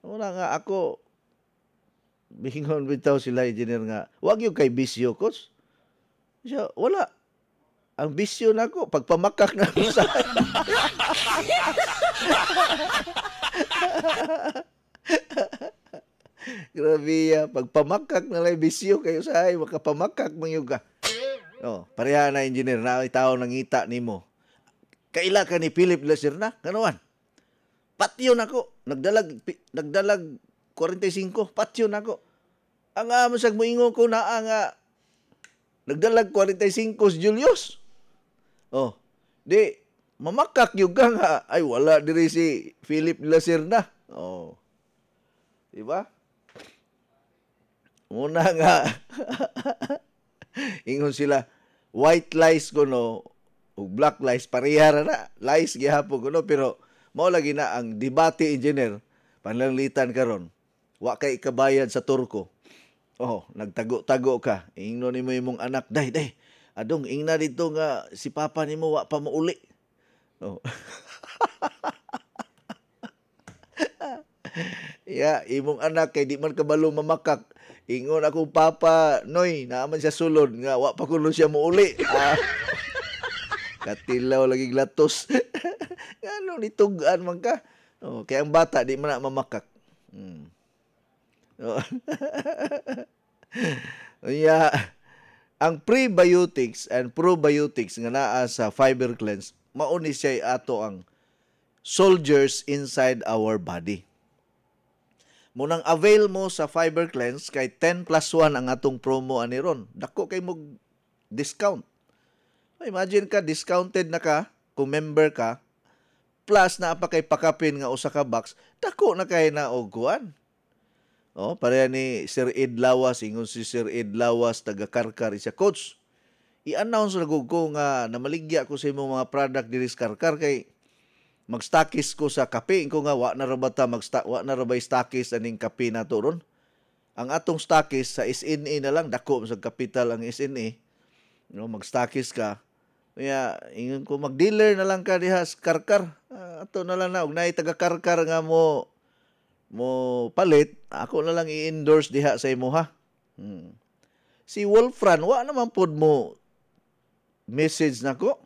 Wala nga ako, bihingon bitaw sila engineer nga, wag yung kay bisyo, Coach. Siya, wala. Ang bisyo na ko, pagpamakak na ako sa grabe ya, pagpamakak na lang bisyo kayo sa ay, makapamakak man yung ka. Pareha na engineer na tao nangita nimo. Kaila ka ni Philip Lacer na, ganawan. Patyo na ko, nagdalag 45, patyo na ko. Ang masag moingon ko na nga nagdalag 45 Julius. Di mamakak yung nga ay wala diri si Philip Lacer na. Diba? Una nga, ingon sila, white lies ko no, o black lies, parehara na, lies gihapon ko no, pero mao lagi na ang debate engineer, panlanglitan karon, wa kay ikabayad sa turko. Nagtago-tago ka, ingno nimo imong anak, day, adong ingna dito nga si papa nimo wa pa mauli. Imong anak kay di man kabalo mamakak. Ingon akong papa, Noy, naaman siya sulod nga wa pa kuno siya mouli. Katilaw lagi glatos. Ano nitugan man ka? Kaya ang bata di man na mamakak. Ang prebiotics and probiotics nga naa sa Fiber Cleanse, mao ni siya ato ang soldiers inside our body. Munang avail mo sa Fiber Cleanse kay 10+1 ang atong promo ani ron. Dako kay mo discount. Imagine ka discounted na ka kung member ka plus na pa kay pakapin nga usa ka box, dako na kay na og kuan. Pareha ni Sir Ed Lawas, ingon si Sir Ed Lawas taga Karkar siya, Coach. I-announce na ko nga namaligya ko sa imong mga product diri sa Karkar kay magstokis ko sa kape, ko nga wa na ra ba stokis aning kape nato ron. Ang atong stokis sa SNE na lang, dako sa kapital ang SNE. Magstokis ka. Kaya ingon ko mag-dealer na lang ka diha sa Karkar. Ato na lang na og naay taga Karkar nga mo palit, ako na lang i-endorse diha sa imo ha. Si Wolfran, wa naman pod mo message nako.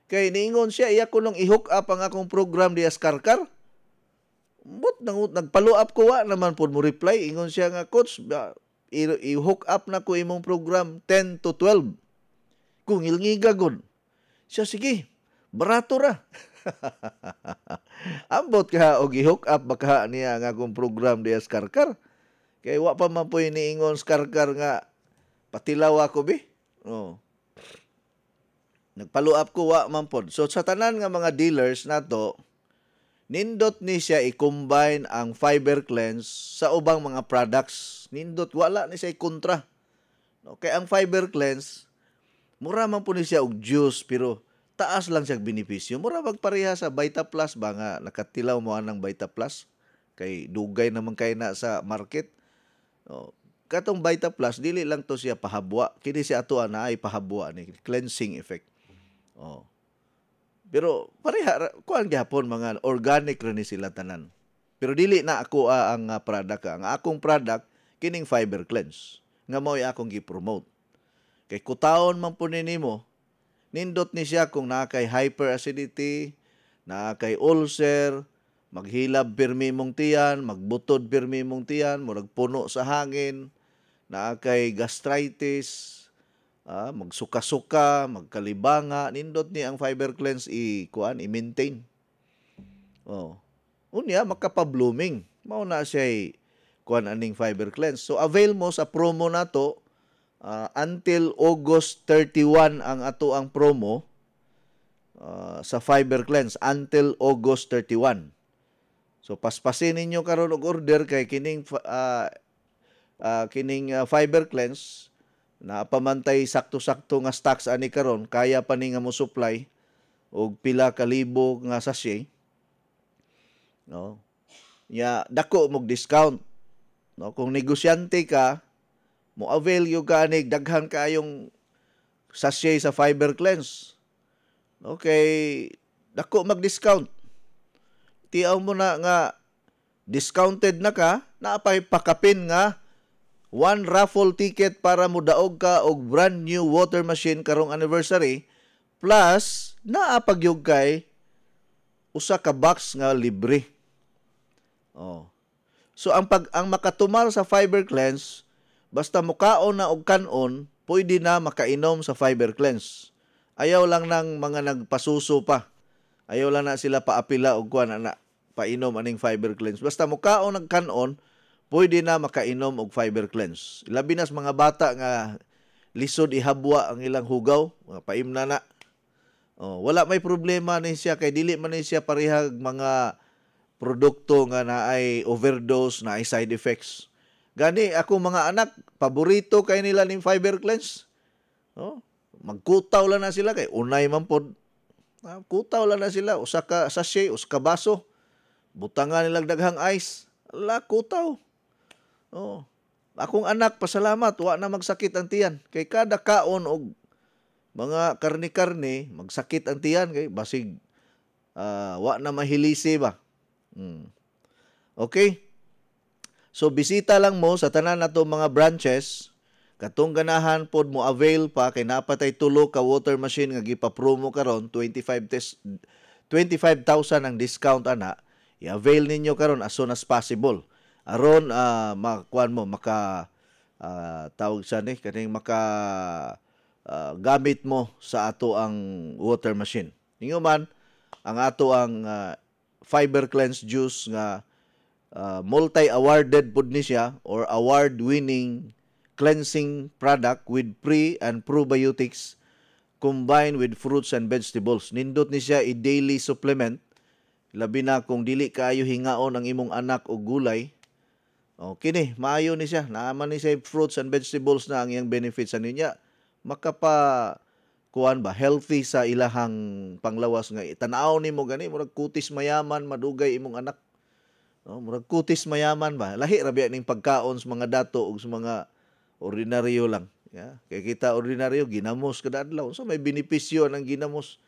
Kay niingon siya, iya ko nung i-hook up ang akong program di Askarkar. Nagpalo up ko, wa naman pod mo reply. Ingon siya nga, coach, i-hook up na ko imong program 10 to 12. Kung ilngigagod. Siya, sige, barato ra. Ambot ka og i-hook up baka niya nga akong program di Askarkar. Kay wa pa man po iniingon Skarkar nga patilaw ako bi. Oh. Nagpalo up ko wa man pod. So sa tanan nga mga dealers nato, nindot ni siya i-combine ang fiber cleanse sa ubang mga products. Nindot wala ni siya kontra. Okay, ang fiber cleanse mura man po ni siya og juice pero taas lang siya benepisyo. Mura magpareha sa Vita Plus ba nga nakatilaw mo anang Vita Plus kay dugay naman kay na sa market. Oh, katong Vita Plus dili lang to siya pahabwa. Kini siya ato na ay pahabwa ni cleansing effect. Oh. Pero pareha kuan gyapon mga organic ra ni sila tanan. Pero dili na ako ang product. Ang akong product kining fiber cleanse nga mao akong gi-promote. Kay kutaon man po nimo, nindot ni siya kung nakay hyperacidity, nakay ulcer, maghilab pirmi mong tiyan, magbutod pirmi mong tiyan, murag puno sa hangin, nakay gastritis, magsuka-suka, magkalibanga, nindot ni ang fiber cleanse i-maintain. Oh. Unya makapa-blooming. Mao na siya kuan aning fiber cleanse. So avail mo sa promo nato until August 31 ang ato ang promo sa fiber cleanse until August 31. So paspasin ninyo karon og order kay kining fiber cleanse na pamantay sakto-sakto nga stocks ani karon, kaya pa ni nga mo supply og pila ka libo nga sachet. No. Ya dako mo discount. No, kung negosyante ka, mo avail yung kanig daghan kayong sachet sa fiber cleanse. Okay, dako mag-discount. Tiaw mo na nga discounted na ka, naapay pakapin nga 1 raffle ticket para mo daog ka og brand new water machine karong anniversary plus naapagyog kay usa ka box nga libre. Oh. So ang makatumal sa fiber cleanse basta mukaon na og kanon, pwede na makainom sa fiber cleanse. Ayaw lang ng mga nagpasuso pa. Ayaw lang na sila paapila og kuan na painom aning fiber cleanse. Basta mukaon og kanon, pwede na makainom og fiber cleanse. Labi na sa mga bata nga lisod ihabwa ang ilang hugaw, paimna na. Oh, wala may problema ni siya kay dili man ni siya parehag mga produkto nga naay overdose, naay side effects. Gani ako mga anak, paborito kay nila ning fiber cleanse. Oh, magkutaw lang na sila kay unay man pod. Kutaw lang na sila, usa ka sachet, usa ka baso. Butangan nilang daghang ice. Ala kutaw. Oh. Akong anak pasalamat wa na magsakit ang tiyan kay kada kaon og mga karne-karne magsakit ang tiyan kay basig wa na mahilisi ba. Okay? So bisita lang mo sa tanan nato mga branches katong ganahan pod mo avail pa kay napatay tulo ka water machine nga gipa-promo karon 25,000 ang discount ana. I-avail ninyo karon as soon as possible. Aron makuan mo maka tawag sa ni kaning maka gamit mo sa ato ang water machine. Ninyo man ang ato ang fiber cleanse juice nga multi-awarded pod ni siya or award-winning cleansing product with pre and probiotics combined with fruits and vegetables. Nindot ni siya i-daily supplement labi na kung dili kaayo hingaon ang imong anak og gulay. Okay ni, maayo ni siya. Naaman ni siya fruits and vegetables na ang iyang benefits sa niya. Makapa kuan ba healthy sa ilahang panglawas nga tanaw nimo gani murag kutis mayaman madugay imong anak. No, murag kutis mayaman ba. Lahi ra biya ning pagkaon sa mga dato ug sa mga ordinaryo lang. Yeah? Kay kita ordinaryo ginamos kada adlaw. So may benepisyo ng ginamos.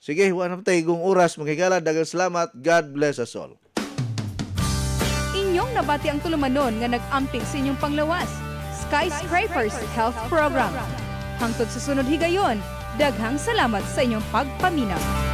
Sige, wala na tayong oras. Magigala, daghang salamat. God bless us all. Inyong nabati ang tulumanon nga nag-amping sa inyong panglawas. Skyscrapers Health Program. Hangtod sa sunod higayon, daghang salamat sa inyong pagpaminaw.